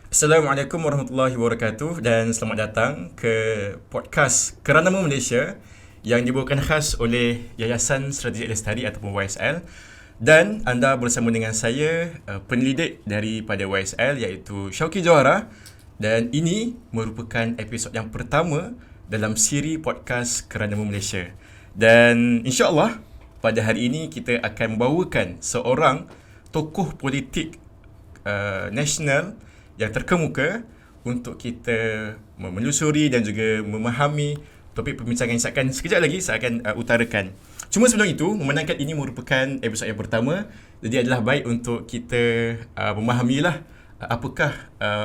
Assalamualaikum warahmatullahi wabarakatuh dan selamat datang ke podcast Kerana Malaysia yang dibawakan khas oleh Yayasan Strategik Lestari ataupun YSL, dan anda bersama dengan saya, penyelidik daripada YSL iaitu Syauqi Johara, dan ini merupakan episod yang pertama dalam siri podcast Kerana Malaysia. Dan insya-Allah pada hari ini kita akan membawakan seorang tokoh politik nasional yang terkemuka untuk kita menelusuri dan juga memahami topik perbincangan yang sekejap lagi saya akan utarakan. Cuma sebelum itu, memandangkan ini merupakan episod yang pertama, jadi adalah baik untuk kita memahamilah apakah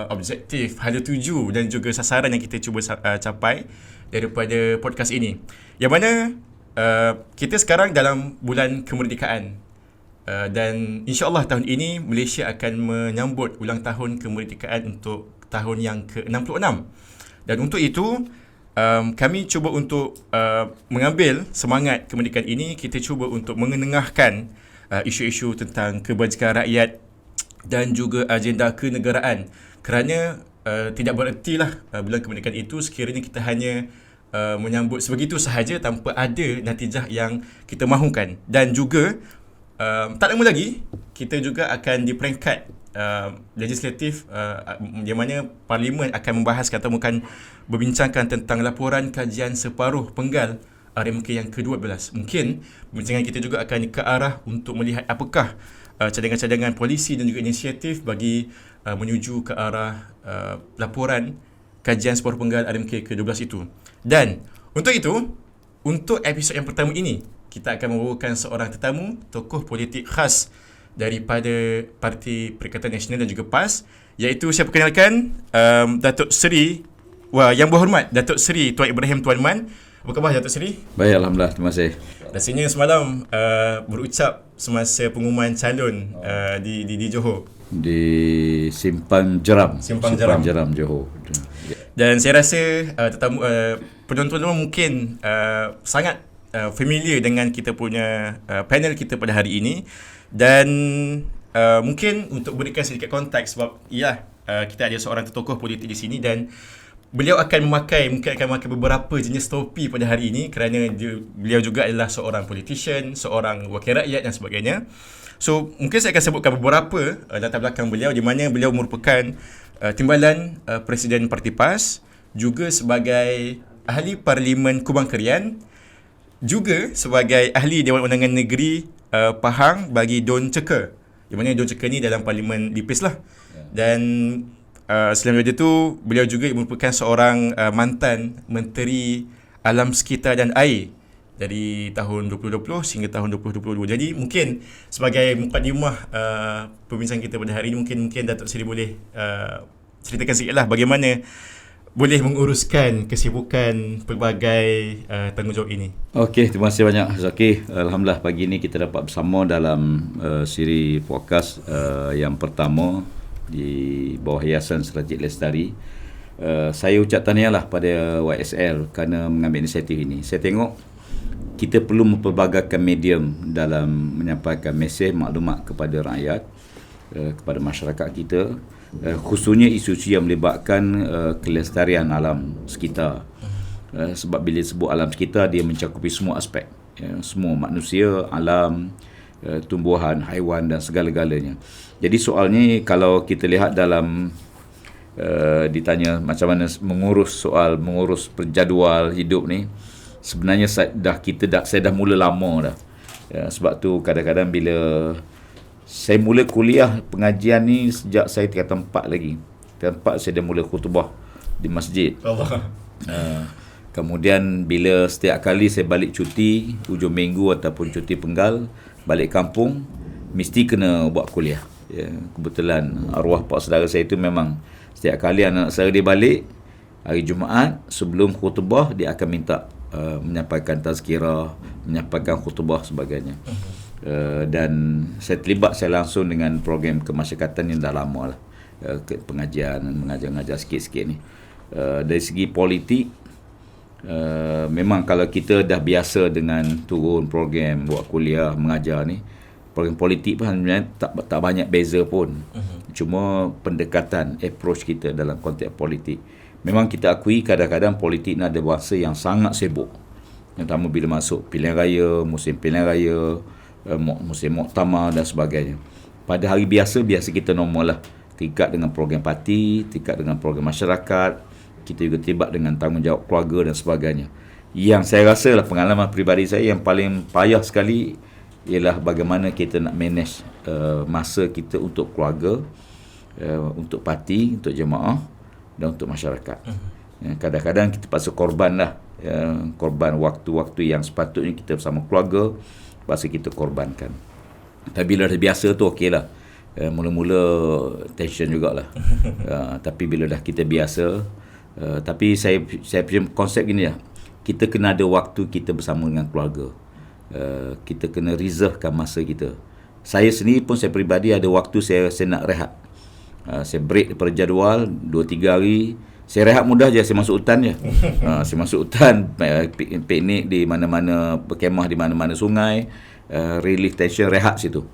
objektif, hala tuju dan juga sasaran yang kita cuba capai daripada podcast ini. Yang mana kita sekarang dalam bulan kemerdekaan. Dan insya-Allah tahun ini Malaysia akan menyambut ulang tahun kemerdekaan untuk tahun yang ke-66. Dan untuk itu kami cuba untuk mengambil semangat kemerdekaan ini, kita cuba untuk mengenengahkan isu-isu tentang kebajikan rakyat dan juga agenda kenegaraan. Kerana tidak berertilah bulan kemerdekaan itu sekiranya kita hanya menyambut sebegitu sahaja tanpa ada natijah yang kita mahukan. Dan juga tak lama lagi kita juga akan di peringkat legislatif di mana Parlimen akan membahaskan atau akan berbincangkan tentang laporan kajian separuh penggal RMK yang ke-12. Mungkin perbincangan kita juga akan ke arah untuk melihat apakah cadangan-cadangan polisi dan juga inisiatif bagi menuju ke arah laporan kajian separuh penggal RMK ke-12 itu. Dan untuk itu, untuk episod yang pertama ini, kita akan membawakan seorang tetamu, tokoh politik khas daripada Parti Perikatan Nasional dan juga PAS, iaitu saya perkenalkan Datuk Seri, Yang Berhormat Datuk Seri Tuan Ibrahim Tuan Man. Apa khabar Datuk Seri? Baik, Alhamdulillah, terima kasih. Rasanya semalam berucap semasa pengumuman calon di Johor. Di Simpang Jeram. Simpang Jeram, Johor. Dan saya rasa penonton mungkin sangat familiar dengan kita punya panel kita pada hari ini. Dan mungkin untuk berikan sedikit konteks, sebab kita ada seorang tokoh politik di sini dan beliau akan memakai beberapa jenis topi pada hari ini kerana beliau juga adalah seorang politician, seorang wakil rakyat dan sebagainya. So mungkin saya akan sebutkan beberapa latar belakang beliau, di mana beliau merupakan timbalan Presiden Parti PAS, juga sebagai ahli Parlimen Kubang Kerian, juga sebagai ahli Dewan Undangan Negeri Pahang bagi Don Ceka, di mana Don Ceka ni dalam Parlimen Lipis lah. Dan selain daripada itu, beliau juga merupakan seorang mantan Menteri Alam Sekitar dan Air dari tahun 2020 sehingga tahun 2022. Jadi mungkin sebagai mukadimah perbincangan kita pada hari ini, mungkin Datuk Seri boleh ceritakan sikitlah bagaimana boleh menguruskan kesibukan pelbagai tanggungjawab ini. Okey, terima kasih banyak Zaki. Alhamdulillah pagi ini kita dapat bersama dalam siri podcast yang pertama di bawah Yayasan Strategik Lestari. Saya ucap tahniahlah pada YSL kerana mengambil inisiatif ini. Saya tengok kita perlu mempelbagaikan medium dalam menyampaikan mesej maklumat kepada rakyat, kepada masyarakat kita, khususnya isu-isu yang melibatkan kelestarian alam sekitar. Sebab bila sebut alam sekitar, dia mencakupi semua aspek, semua manusia, alam, tumbuhan, haiwan dan segala-galanya. Jadi soalnya kalau kita lihat dalam ditanya macam mana mengurus perjadual hidup ni, sebenarnya saya dah mula lama dah. Sebab tu kadang-kadang bila saya mula kuliah pengajian ni sejak saya tingkatan 4 lagi. Tingkatan 4 saya dah mula khutbah di masjid. Kemudian bila setiap kali saya balik cuti hujung minggu ataupun cuti penggal, balik kampung, mesti kena buat kuliah. Kebetulan arwah pak saudara saya itu memang setiap kali anak saya dia balik hari Jumaat, sebelum khutbah dia akan minta menyampaikan tazkirah, menyampaikan khutbah sebagainya. Dan saya terlibat langsung dengan program kemasyarakatan yang dah lama lah, pengajian, mengajar sikit-sikit ni. Dari segi politik, memang kalau kita dah biasa dengan turun program, buat kuliah, mengajar ni, program politik pun sebenarnya tak banyak beza pun. Cuma pendekatan, approach kita dalam konteks politik. Memang kita akui kadang-kadang politik ni ada masa yang sangat sibuk. Terutama bila masuk pilihan raya, musim pilihan raya, musim muktamar dan sebagainya. Pada hari biasa kita normal lah. Tingkat dengan program parti, tingkat dengan program masyarakat, kita juga terlibat dengan tanggungjawab keluarga dan sebagainya. Yang saya rasa lah pengalaman peribadi saya yang paling payah sekali ialah bagaimana kita nak manage masa kita untuk keluarga, untuk parti, untuk jemaah dan untuk masyarakat. Kadang-kadang kita paksa korban lah, korban waktu-waktu yang sepatutnya kita bersama keluarga, paksa kita korbankan. Tapi bila dah biasa tu okey lah. Mula-mula tension jugalah. Tapi bila dah kita biasa, tapi saya punya konsep gini lah. Kita kena ada waktu kita bersama dengan keluarga. Kita kena reservekan masa kita. Saya sendiri pun, saya peribadi ada waktu saya nak rehat. Saya break daripada jadual 2-3 hari. Saya rehat mudah je, saya masuk hutan je. Saya masuk hutan, piknik di mana-mana, berkemah di mana-mana sungai, relief tension, rehat situ.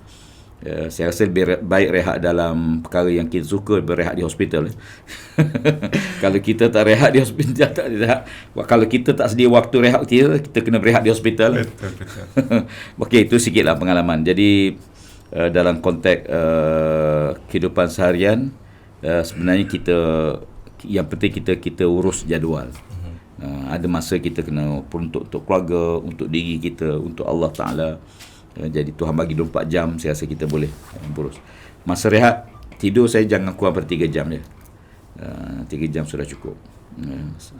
Saya rasa lebih baik rehat dalam perkara yang kita suka, berehat di hospital. Kalau kita tak rehat di hospital, tak rehat. Kalau kita tak sedia waktu rehat kita kena berehat di hospital. Betul. Okey, itu sikitlah pengalaman. Jadi dalam konteks kehidupan seharian, sebenarnya yang penting kita urus jadual. Ada masa kita kena untuk keluarga, untuk diri kita, untuk Allah Ta'ala. Jadi Tuhan bagi 24 jam, saya rasa kita boleh urus. Masa rehat, tidur saya jangan kurang pada 3 jam je. 3 jam sudah cukup.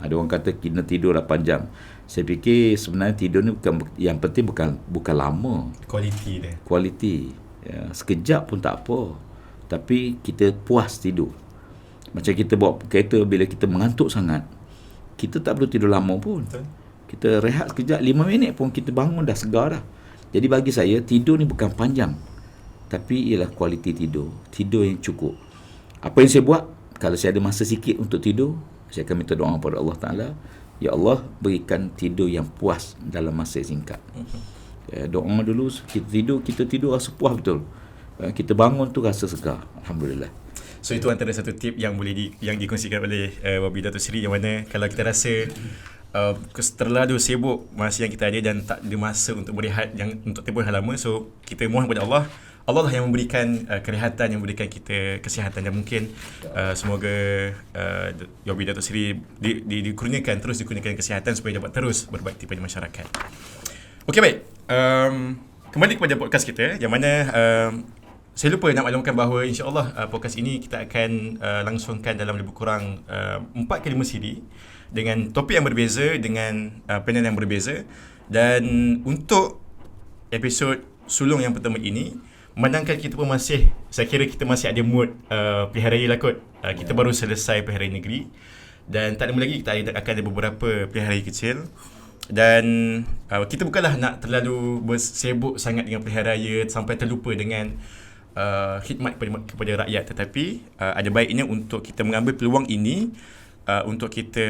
Ada orang kata kena tidur 8 jam. Saya fikir sebenarnya tidur ni yang penting bukan lama. Kualiti dia. Kualiti. Sekejap pun tak apa. Tapi kita puas tidur. Macam kita bawa kereta, bila kita mengantuk sangat, kita tak perlu tidur lama pun. Betul. Kita rehat sekejap, 5 minit pun kita bangun dah segar dah. Jadi bagi saya, tidur ni bukan panjang, tapi ialah kualiti tidur. Tidur yang cukup. Apa yang saya buat, kalau saya ada masa sikit untuk tidur, saya akan minta doa kepada Allah Ta'ala. Ya Allah, berikan tidur yang puas dalam masa singkat. Doa dulu, kita tidur rasa puas betul. Kita bangun tu rasa segar. Alhamdulillah. So itu antara satu tip yang boleh yang dikongsikan oleh Wabi Datuk Seri, yang mana kalau kita rasa terlalu sibuk masa yang kita ada dan tak ada masa untuk berehat yang untuk tempoh yang lama, so kita mohon kepada Allah lah yang memberikan kerehatan, yang memberikan kita kesihatan, dan mungkin semoga Wabi Datuk Seri dikurniakan kesihatan supaya dapat terus berbakti pada masyarakat. Okey, baik. Kembali kepada podcast kita, yang mana saya lupa nak maklumkan bahawa insya-Allah podcast ini kita akan langsungkan dalam lebih kurang 4 ke 5 siri dengan topik yang berbeza, dengan panel yang berbeza. Dan untuk episod sulung yang pertama ini, memandangkan kita pun masih, saya kira kita masih ada mood pilihan raya lah kot. Kita baru selesai pilihan raya negeri dan tak lama lagi kita akan ada beberapa pilihan raya kecil. Dan kita bukanlah nak terlalu bersibuk sangat dengan pilihan raya sampai terlupa dengan khidmat kepada rakyat, tetapi ada baiknya untuk kita mengambil peluang ini untuk kita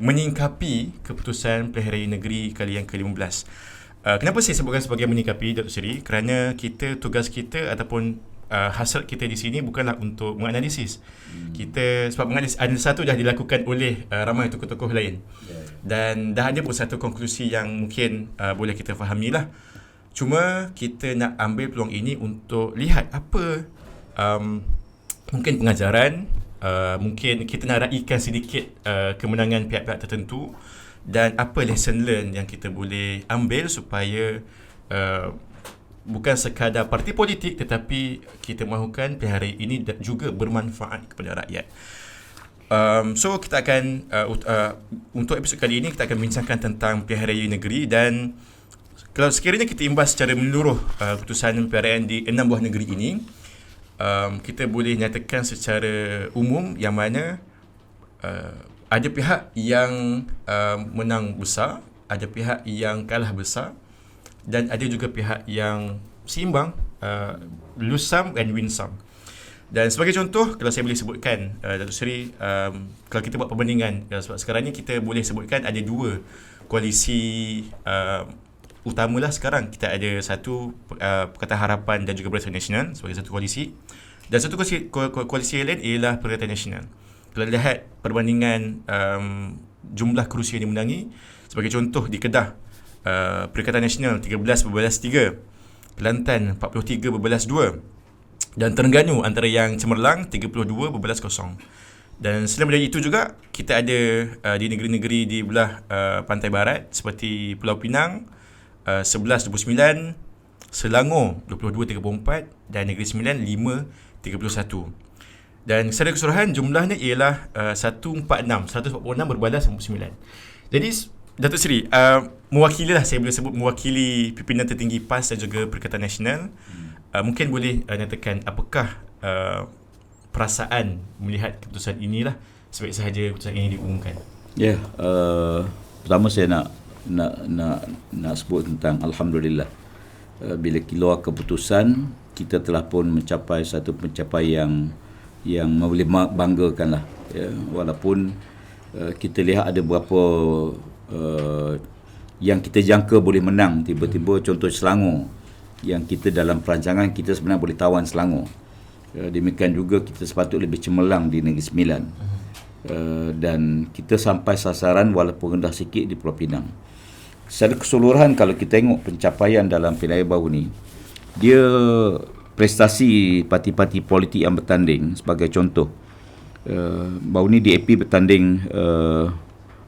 menyingkapi keputusan pilihan raya negeri kali yang ke-15. Kenapa saya sebutkan sebagai menyingkapi, Datuk Seri? Kerana tugas kita ataupun hasrat kita di sini bukanlah untuk menganalisis. Sebab analisis itu dah dilakukan oleh ramai tokoh-tokoh lain. Dan dah ada pun satu konklusi yang mungkin boleh kita fahamilah. Cuma kita nak ambil peluang ini untuk lihat apa mungkin pengajaran, mungkin kita nak raikan sedikit kemenangan pihak-pihak tertentu, dan apa lesson learn yang kita boleh ambil supaya bukan sekadar parti politik, tetapi kita mahukan pilihan raya ini juga bermanfaat kepada rakyat. So kita akan untuk episod kali ini kita akan bincangkan tentang pilihan raya negeri. Dan kalau sekiranya kita imbas secara menyeluruh keputusan pilihan di 6 buah negeri ini, kita boleh nyatakan secara umum yang mana ada pihak yang menang besar, ada pihak yang kalah besar, dan ada juga pihak yang seimbang, lose some and win some. Dan sebagai contoh, kalau saya boleh sebutkan, Datuk Seri, kalau kita buat perbandingan, sebab sekarang ni kita boleh sebutkan ada 2 koalisi utamalah sekarang. Kita ada satu Pakatan Harapan dan juga Barisan Nasional sebagai satu koalisi, Dan satu koalisi yang lain ialah Perikatan Nasional. Kalau lihat perbandingan jumlah kerusi yang dimenangi, sebagai contoh di Kedah, Perikatan Nasional 13/3, Kelantan 43/2, dan Terengganu antara yang cemerlang 32/0. Dan selain dari itu juga, kita ada di negeri-negeri di belah pantai barat seperti Pulau Pinang 11/29, Selangor 22/34 dan Negeri Sembilan 5/31. Dan secara keseluruhan jumlahnya ialah 146 berbalas 99. Jadi Datuk Seri, mewakili lah, saya boleh sebut mewakili pimpinan tertinggi PAS dan juga Perikatan Nasional. Mungkin boleh nyatakan apakah perasaan melihat keputusan inilah, sebaik sahaja keputusan ini diumumkan. Ya, pertama saya nak sebut tentang alhamdulillah. Bila keluar keputusan, kita telah pun mencapai satu pencapaian yang boleh banggakan lah. Ya, walaupun kita lihat ada beberapa yang kita jangka boleh menang, tiba-tiba contoh Selangor, yang kita dalam perancangan kita sebenarnya boleh tawan Selangor. Demikian juga kita sepatutnya lebih cemerlang di Negeri Sembilan. Dan kita sampai sasaran walaupun rendah sikit di Pulau Pinang. Secara keseluruhan kalau kita tengok pencapaian dalam pilihan raya baru ni, dia prestasi parti-parti politik yang bertanding. Sebagai contoh, baru ni DAP bertanding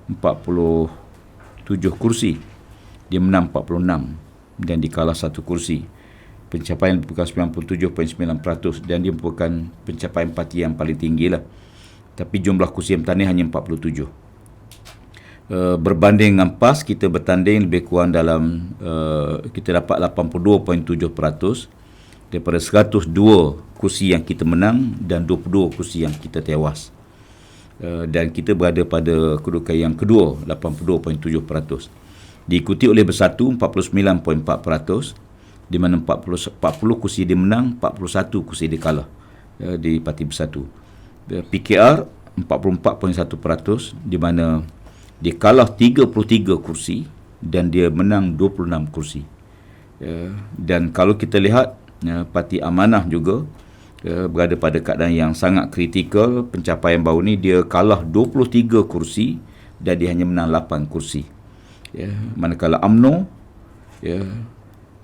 47 kursi, dia menang 46 dan dikalah 1 kursi. Pencapaian bukan 97.9% dan dia merupakan pencapaian parti yang paling tinggi lah. Tapi jumlah kursi yang bertanding hanya 47. Berbanding dengan PAS, kita bertanding lebih kurang dalam kita dapat 82.7% daripada 102 kursi yang kita menang dan 22 kursi yang kita tewas. Dan kita berada pada kedudukan yang kedua, 82.7%. Diikuti oleh Bersatu 49.4%, di mana 40 kursi dia menang, 41 kursi dia kalah di Parti Bersatu. PKR 44.1%, di mana dia kalah 33 kursi dan dia menang 26 kursi. Dan kalau kita lihat Parti Amanah juga berada pada keadaan yang sangat kritikal. Pencapaian baru ni dia kalah 23 kursi dan dia hanya menang 8 kursi. Manakala UMNO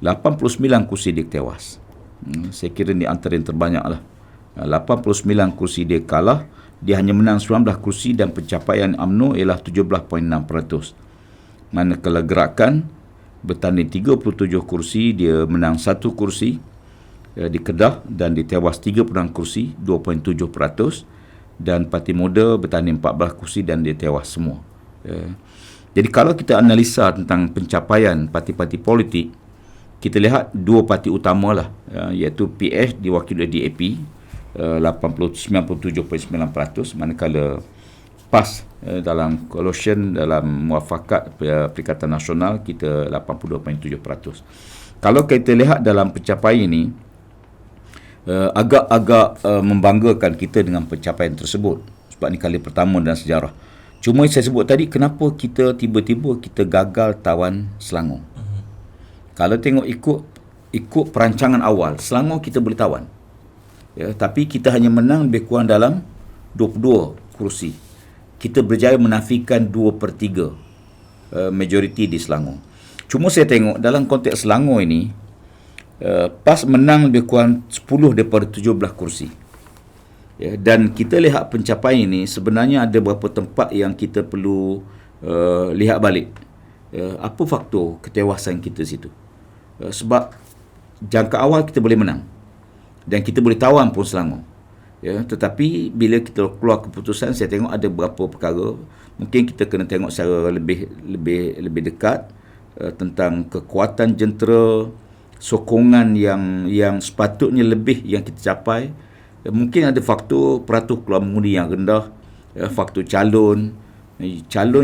89 kursi dia tewas. Saya kira ni antara yang terbanyak lah. 89 kursi dia kalah, dia hanya menang 19 kursi dan pencapaian UMNO ialah 17.6%. Manakala Gerakan bertanding 37 kursi, dia menang 1 kursi di Kedah dan dia tewas 36 kursi, 2.7%. Dan Parti Muda bertanding 14 kursi dan dia tewas semua. Jadi kalau kita analisa tentang pencapaian parti-parti politik, kita lihat dua parti utama lah, iaitu PS diwakili oleh DAP 97.9%, manakala PAS dalam coalition, dalam muafakat Perikatan Nasional kita 82.7%. Kalau kita lihat dalam pencapaian ini, agak membanggakan kita dengan pencapaian tersebut, sebab ini kali pertama dalam sejarah. Cuma saya sebut tadi, kenapa kita tiba-tiba kita gagal tawan Selangor. Kalau tengok ikut perancangan awal, Selangor kita boleh tawan. Tapi kita hanya menang lebih kurang dalam 22 kursi. Kita berjaya menafikan 2/3 majoriti di Selangor. Cuma saya tengok dalam konteks Selangor ini, PAS menang lebih kurang 10 daripada 17 kursi. Dan kita lihat pencapaian ini, sebenarnya ada beberapa tempat yang kita perlu lihat balik. Apa faktor ketewasan kita situ? Sebab jangka awal kita boleh menang dan kita boleh tawan pun Selangor. Tetapi bila kita keluar keputusan, saya tengok ada beberapa perkara mungkin kita kena tengok secara lebih dekat tentang kekuatan jentera, sokongan yang sepatutnya lebih yang kita capai. Mungkin ada faktor peratus keluar mengundi yang rendah, faktor calon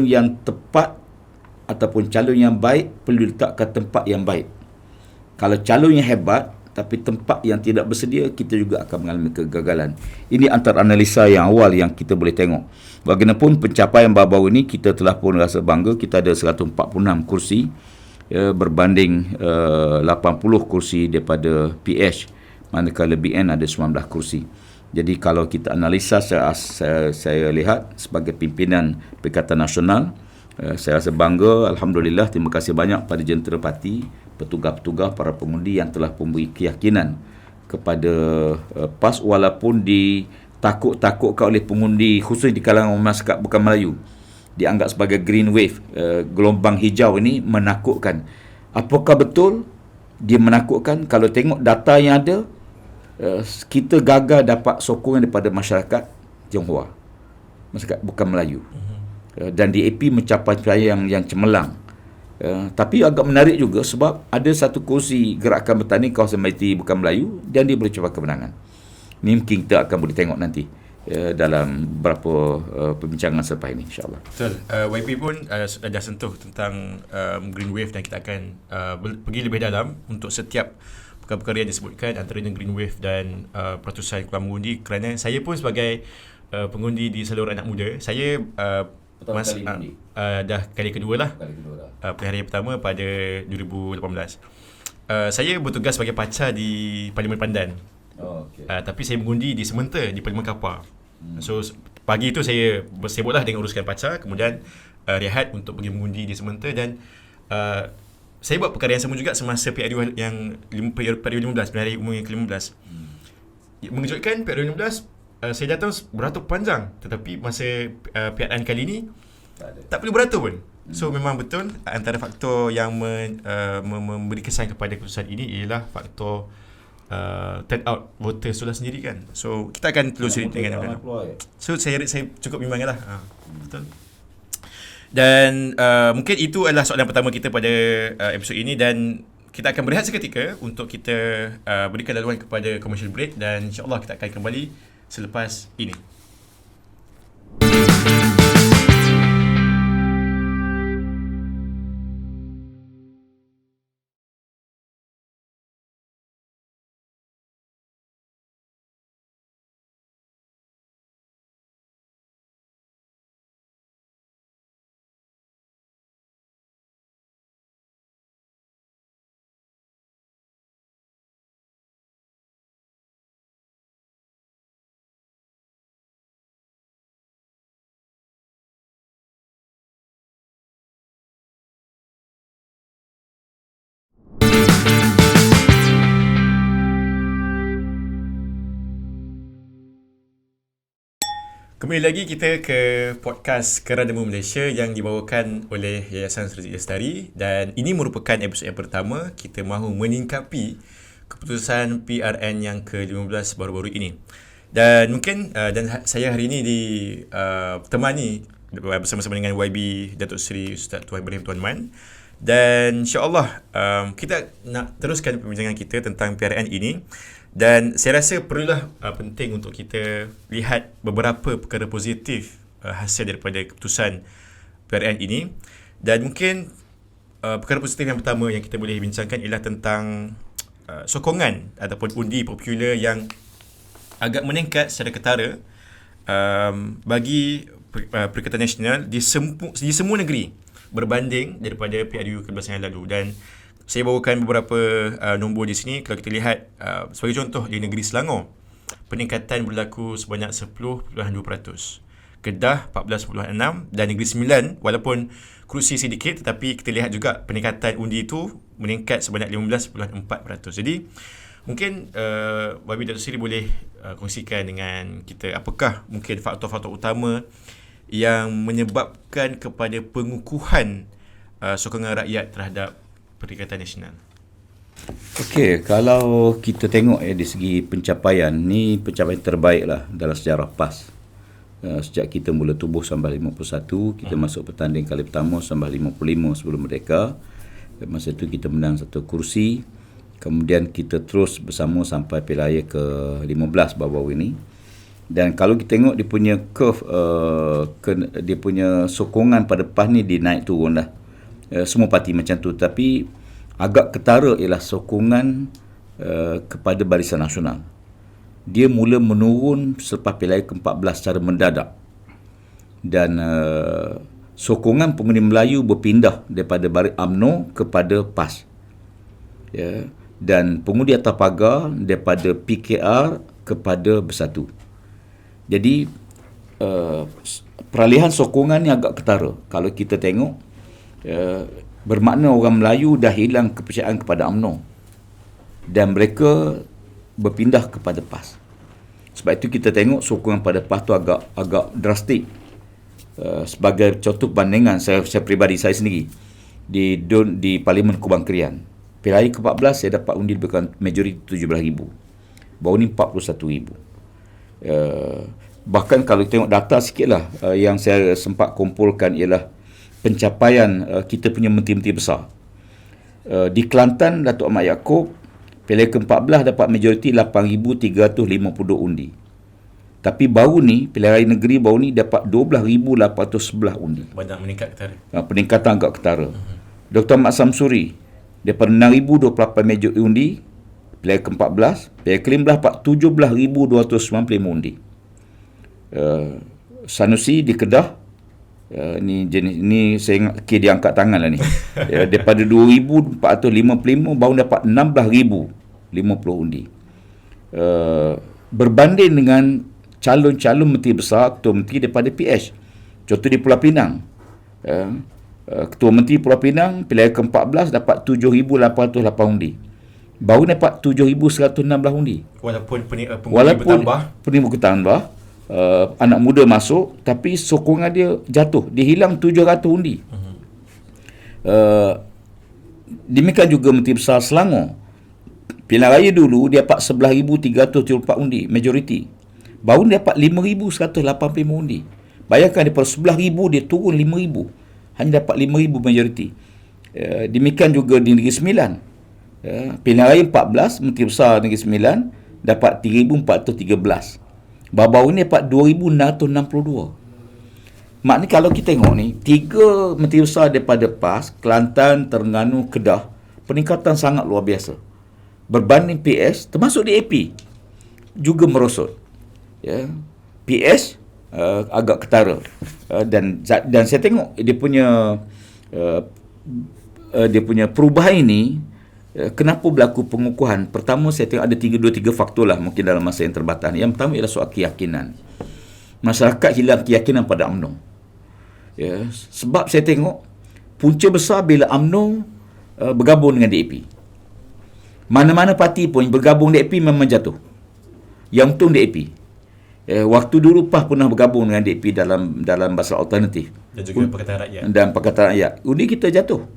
yang tepat ataupun calon yang baik perlu letakkan tempat yang baik. Kalau calon yang hebat tapi tempat yang tidak bersedia, kita juga akan mengalami kegagalan. Ini antara analisa yang awal yang kita boleh tengok. Bagaimanapun pencapaian baru-baru ini, kita telah pun rasa bangga. Kita ada 146 kursi berbanding 80 kursi daripada PH manakala BN ada 19 kursi. Jadi kalau kita analisa, saya lihat sebagai pimpinan Perikatan Nasional, saya rasa bangga, alhamdulillah, terima kasih banyak pada jentera parti, petugas-petugas, para pengundi yang telah memberi keyakinan kepada PAS walaupun ditakut-takutkan oleh pengundi khusus di kalangan masyarakat bukan Melayu. Dianggap sebagai green wave, gelombang hijau ini menakutkan. Apakah betul dia menakutkan? Kalau tengok data yang ada, kita gagal dapat sokongan daripada masyarakat Tionghoa, masyarakat bukan Melayu. Dan DAP mencapai pencapaian yang cemerlang. Tapi agak menarik juga sebab ada satu kursi gerakan bertani kawasan majoriti bukan Melayu dan dia boleh capai kemenangan. Ini mungkin kita akan boleh tengok nanti dalam beberapa perbincangan selepas ini, insyaAllah. Betul. YP pun dah sentuh tentang green wave dan kita akan pergi lebih dalam untuk setiap perkara-perkara yang disebutkan, antaranya green wave dan peratusan keluar mengundi, kerana saya pun sebagai pengundi di saluran anak muda, saya dah kali kedua lah. Pilihan yang pertama pada 2018. Saya bertugas sebagai pacar di Parlimen Pandan. Tapi saya mengundi di Sementa di Parlimen Kapar. So pagi tu saya bersibuklah dengan uruskan pacar, kemudian rehat untuk pergi mengundi di Sementa, dan saya buat perkara yang sama juga semasa PRU yang PRU 15, pilihan raya umum yang ke-15. Mengejutkan, PRU 15 saya datang beratur panjang, tetapi masa PRN kali ni tak perlu beratur pun. So memang betul antara faktor yang memberi kesan kepada keputusan ini ialah faktor turnout voters tu lah sendiri kan. So kita akan telusuri dengan dalam. So saya cukup bimbanglah. Betul. Dan mungkin itu adalah soalan pertama kita pada episod ini, dan kita akan berehat seketika untuk kita berikan laluan kepada commercial break, dan insyaAllah kita akan kembali selepas ini. Kembali lagi kita ke podcast Kerana-Demo Malaysia yang dibawakan oleh Yayasan Sri Lestari, dan ini merupakan episod yang pertama kita mahu menyingkapi keputusan PRN yang ke-15 baru-baru ini. Dan mungkin dan saya hari ini ditemani bersama-sama dengan YB Datuk Seri Ustaz Tuan Ibrahim Tuan Man, dan insya-Allah kita nak teruskan perbincangan kita tentang PRN ini. Dan saya rasa perlulah penting untuk kita lihat beberapa perkara positif hasil daripada keputusan PRN ini. Dan mungkin perkara positif yang pertama yang kita boleh bincangkan ialah tentang sokongan ataupun undi popular yang agak meningkat secara ketara bagi Perikatan Nasional di semua negeri berbanding daripada PRU ke-11 yang lalu. Dan saya bawakan beberapa nombor di sini. Kalau kita lihat sebagai contoh, di negeri Selangor peningkatan berlaku sebanyak 10.2%, Kedah 14.6%, dan Negeri Sembilan walaupun kerusi sedikit tetapi kita lihat juga peningkatan undi itu meningkat sebanyak 15.4%. Jadi mungkin Wabi Datuk Seri boleh kongsikan dengan kita apakah mungkin faktor-faktor utama yang menyebabkan kepada pengukuhan sokongan rakyat terhadap Perikatan Nasional. Okey, kalau kita tengok dari segi pencapaian, ni pencapaian terbaik lah dalam sejarah PAS. Sejak kita mula tubuh sampai 51, kita masuk pertanding kali pertama sampai 55 sebelum merdeka. Masa itu kita menang satu kursi. Kemudian kita terus bersama sampai pilihan raya ke-15 baru-baru ini. Dan kalau kita tengok dia punya curve, dia punya sokongan pada PAS ni dia naik turun lah. Semua parti macam tu, tapi agak ketara ialah sokongan kepada Barisan Nasional. Dia mula menurun selepas pilihan ke-14 secara mendadak, dan sokongan pengundi Melayu berpindah daripada UMNO kepada PAS. Ya. dan pengundi atas pagar daripada PKR kepada Bersatu. Jadi peralihan sokongan ni agak ketara. Kalau kita tengok, bermakna orang Melayu dah hilang kepercayaan kepada UMNO dan mereka berpindah kepada PAS. Sebab itu kita tengok sokongan pada PAS tu agak drastik. Sebagai contoh bandingan saya peribadi saya sendiri di Parlimen Kubang Krian, pilihan raya ke-14 saya dapat undi lebih kurang majoriti 17,000. Baru ni 41,000. Bahkan kalau tengok data sikit lah, yang saya sempat kumpulkan ialah pencapaian kita punya menteri-menteri besar. Di Kelantan, Datuk Ahmad Yaakob pilihan ke-14 dapat majoriti 8,352 undi. Tapi baru ni, pilihan raya negeri baru ni dapat 12,811 undi. Banyak meningkat ketara. Peningkatan agak ketara. Dr. Ahmad Samsuri daripada 6,028 majoriti undi, pilihan ke-14, pilihan ke-15 dapat 17,295 undi. Sanusi di Kedah, ni saya ingat dia angkat tangan lah ni. Daripada 2,455 baru dapat 16,050 undi. Berbanding dengan calon-calon menteri besar, ketua menteri daripada PH. Contoh di Pulau Pinang. Ketua menteri Pulau Pinang pilihan ke-14 dapat 7,808 undi. Baru dapat 7,116 undi. Walaupun pengundi bertambah, anak muda masuk, tapi sokongan dia jatuh. Dia hilang 700 undi. Demikian juga menteri besar Selangor. Pilihan raya dulu dia dapat 11,374 undi majoriti. Baru dia dapat 5,185 undi. Bayangkan daripada 11,000 dia turun 5,000. Hanya dapat 5,000 majoriti. Demikian juga di Negeri Sembilan. Pilihan raya 14, menteri besar Negeri Sembilan dapat 3,413. Baru-baru ni dapat 2,662. Maknanya kalau kita tengok ni, 3 menteri besar daripada PAS, Kelantan, Terengganu, Kedah, peningkatan sangat luar biasa. Berbanding PS, termasuk DAP, juga merosot. PS agak ketara. Dan saya tengok dia punya perubahan ini, kenapa berlaku pengukuhan? Pertama, saya tengok ada 3 faktor lah mungkin dalam masa yang terbatas. Yang pertama ialah soal keyakinan. Masyarakat hilang keyakinan pada UMNO. Sebab saya tengok punca besar bila UMNO bergabung dengan DAP. Mana-mana parti pun bergabung DAP memang jatuh. Yang untung DAP. Waktu dulu PAS pernah bergabung dengan DAP dalam Barisan Alternatif. Dan juga Pakatan Rakyat. Dan Pakatan Rakyat. Undi kita jatuh.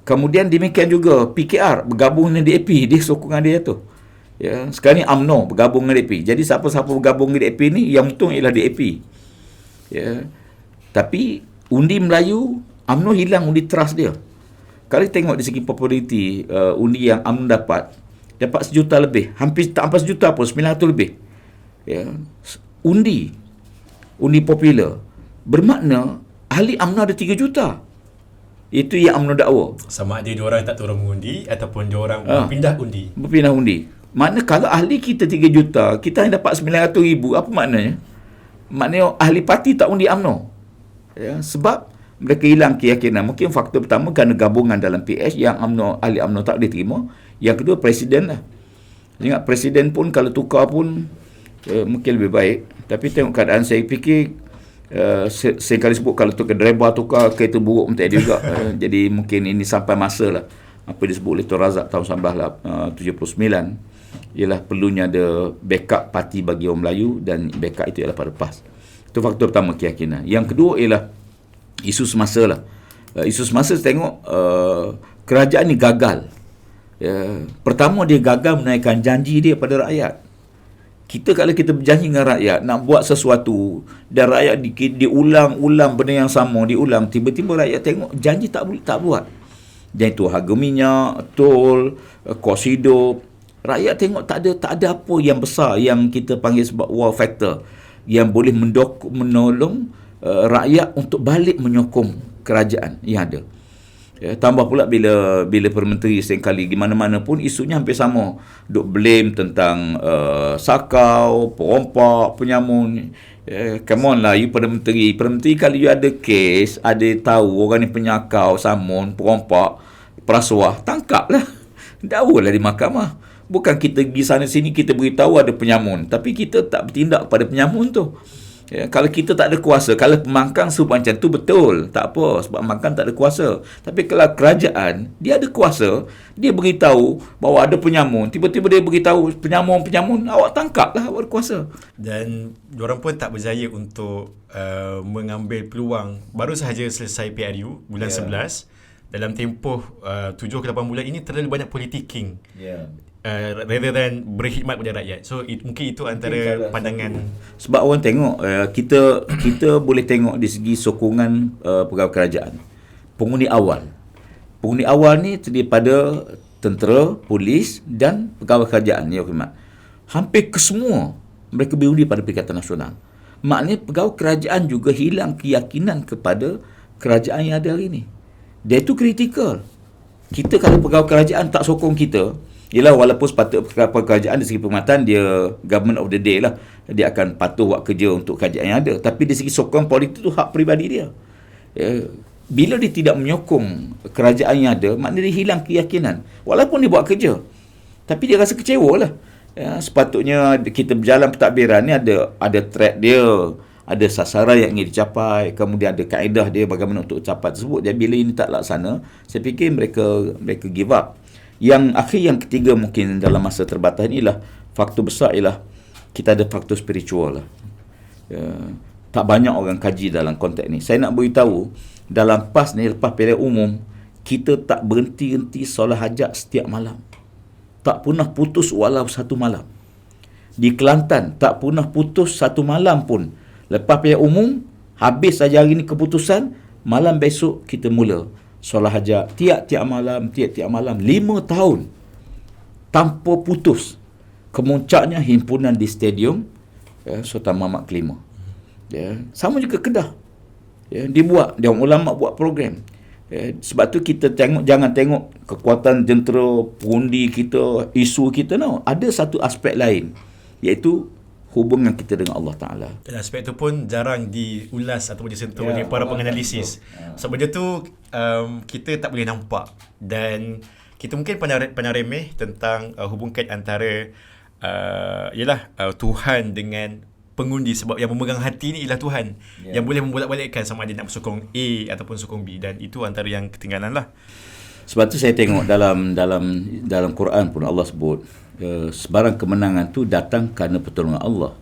Kemudian demikian juga PKR bergabung dengan DAP, dia sokongan dia jatuh. Sekarang ni UMNO bergabung dengan DAP. Jadi siapa-siapa bergabung dengan DAP ni, yang untung ialah DAP. Tapi undi Melayu, UMNO hilang undi trust dia. Kalau tengok dari segi populariti, undi yang UMNO dapat 1 juta lebih. Hampir tak sampai 1 juta pun, 900 lebih. Undi popular. Bermakna ahli UMNO ada 3 juta. Itu yang UMNO dakwa. Sama ada diorang tak turun mengundi ataupun diorang berpindah undi. Berpindah undi. Makna kalau ahli kita 3 juta, kita hanya dapat 900,000, apa maknanya? Maknanya ahli parti tak undi UMNO. Sebab mereka hilang keyakinan. Mungkin faktor pertama kerana gabungan dalam PH yang ahli UMNO tak boleh terima. Yang kedua, presiden lah. Ingat presiden pun kalau tukar pun mungkin lebih baik. Tapi tengok keadaan, saya fikir saya kali sebut kalau driver tukar kereta buruk pun tak ada juga. Jadi mungkin ini sampai masa lah apa disebut oleh Tun Razak tahun 1979 ialah perlunya ada backup parti bagi orang Melayu, dan backup itu ialah pada PAS. Itu faktor pertama, keyakinan. Yang kedua ialah isu semasa lah. Isu semasa saya tengok kerajaan ni gagal. Pertama, dia gagal menaikkan janji dia pada rakyat. Kalau kita berjanji dengan rakyat nak buat sesuatu dan rakyat diulang-ulang benda yang sama, diulang, tiba-tiba rakyat tengok janji tak buat. Dan itu harga minyak, tol, kos hidup, rakyat tengok tak ada apa yang besar yang kita panggil sebab wow factor yang boleh menolong rakyat untuk balik menyokong kerajaan yang ada. Tambah pula bila Perdana Menteri seringkali di mana-mana pun isunya hampir sama. Duk blame tentang sakau, perompak, penyamun. Come on lah, you Perdana Menteri. Perdana Menteri kalau you ada kes, ada tahu orang ni penyakau, samun, perompak, perasuah, tangkap lah. dakwalah di mahkamah. Bukan kita pergi sana sini kita beritahu ada penyamun, tapi kita tak bertindak pada penyamun tu. Ya, kalau kita tak ada kuasa, kalau pembangkang sebut macam tu betul, tak apa, sebab pembangkang tak ada kuasa. Tapi kalau kerajaan, dia ada kuasa, dia beritahu bahawa ada penyamun, tiba-tiba dia beritahu penyamun, awak tangkaplah, awak ada kuasa. Dan diorang pun tak berjaya untuk mengambil peluang. Baru sahaja selesai PRU bulan 11. Dalam tempoh 7 ke 8 bulan ini terlalu banyak politicking. Rather than berkhidmat kepada rakyat. So mungkin itu antara pandangan. Sebab orang tengok kita boleh tengok di segi sokongan pegawai kerajaan. Pengundi awal ni terdiri pada tentera, polis dan pegawai kerajaan yang khidmat. Hampir kesemua mereka berundi pada Perikatan Nasional. Maknanya pegawai kerajaan juga hilang keyakinan kepada kerajaan yang ada hari ini. Dia itu kritikal. Kita kalau pegawai kerajaan tak sokong kita, ialah walaupun sepatutnya kerajaan dari segi perkhidmatan dia government of the day lah, dia akan patuh buat kerja untuk kerajaan yang ada, tapi dari segi sokong politik tu hak peribadi dia. Bila dia tidak menyokong kerajaan yang ada, maknanya dia hilang keyakinan walaupun dia buat kerja, tapi dia rasa kecewa lah. Sepatutnya kita berjalan pentadbiran ni ada track dia, ada sasaran yang ingin dicapai, kemudian ada kaedah dia bagaimana untuk capai tersebut. Jadi bila ini tak laksana, saya fikir mereka give up. Yang ketiga mungkin dalam masa terbatas inilah faktor besar ialah kita ada faktor spiritual lah. Tak banyak orang kaji dalam konteks ni. Saya nak beritahu dalam PAS ni, lepas pilihan umum, kita tak berhenti-henti solat hajat setiap malam. Tak pernah putus walau satu malam. Di Kelantan tak pernah putus satu malam pun. Lepas pilihan umum, habis saja hari ni keputusan, malam besok kita mula solat hajat tiap-tiap malam 5 tahun tanpa putus. Kemuncaknya himpunan di stadium Sultan Mahmud Kelima. Sama juga Kedah. Dibuat, dia ulama buat program. Sebab tu kita jangan tengok kekuatan jentera, pundi kita, isu kita, no. Ada satu aspek lain, iaitu hubungan kita dengan Allah Ta'ala. Dan aspek itu pun jarang diulas ataupun disentuh oleh para penganalisis. Sebab benda tu kita tak boleh nampak. Dan kita mungkin pandang remeh tentang hubungan antara Tuhan dengan pengundi. Sebab yang memegang hati ni ialah Tuhan, yang boleh membolak-balikkan sama ada nak sokong A ataupun sokong B. Dan itu antara yang ketinggalan lah. Sebab tu saya tengok dalam Quran pun Allah sebut sebarang kemenangan tu datang kerana pertolongan Allah.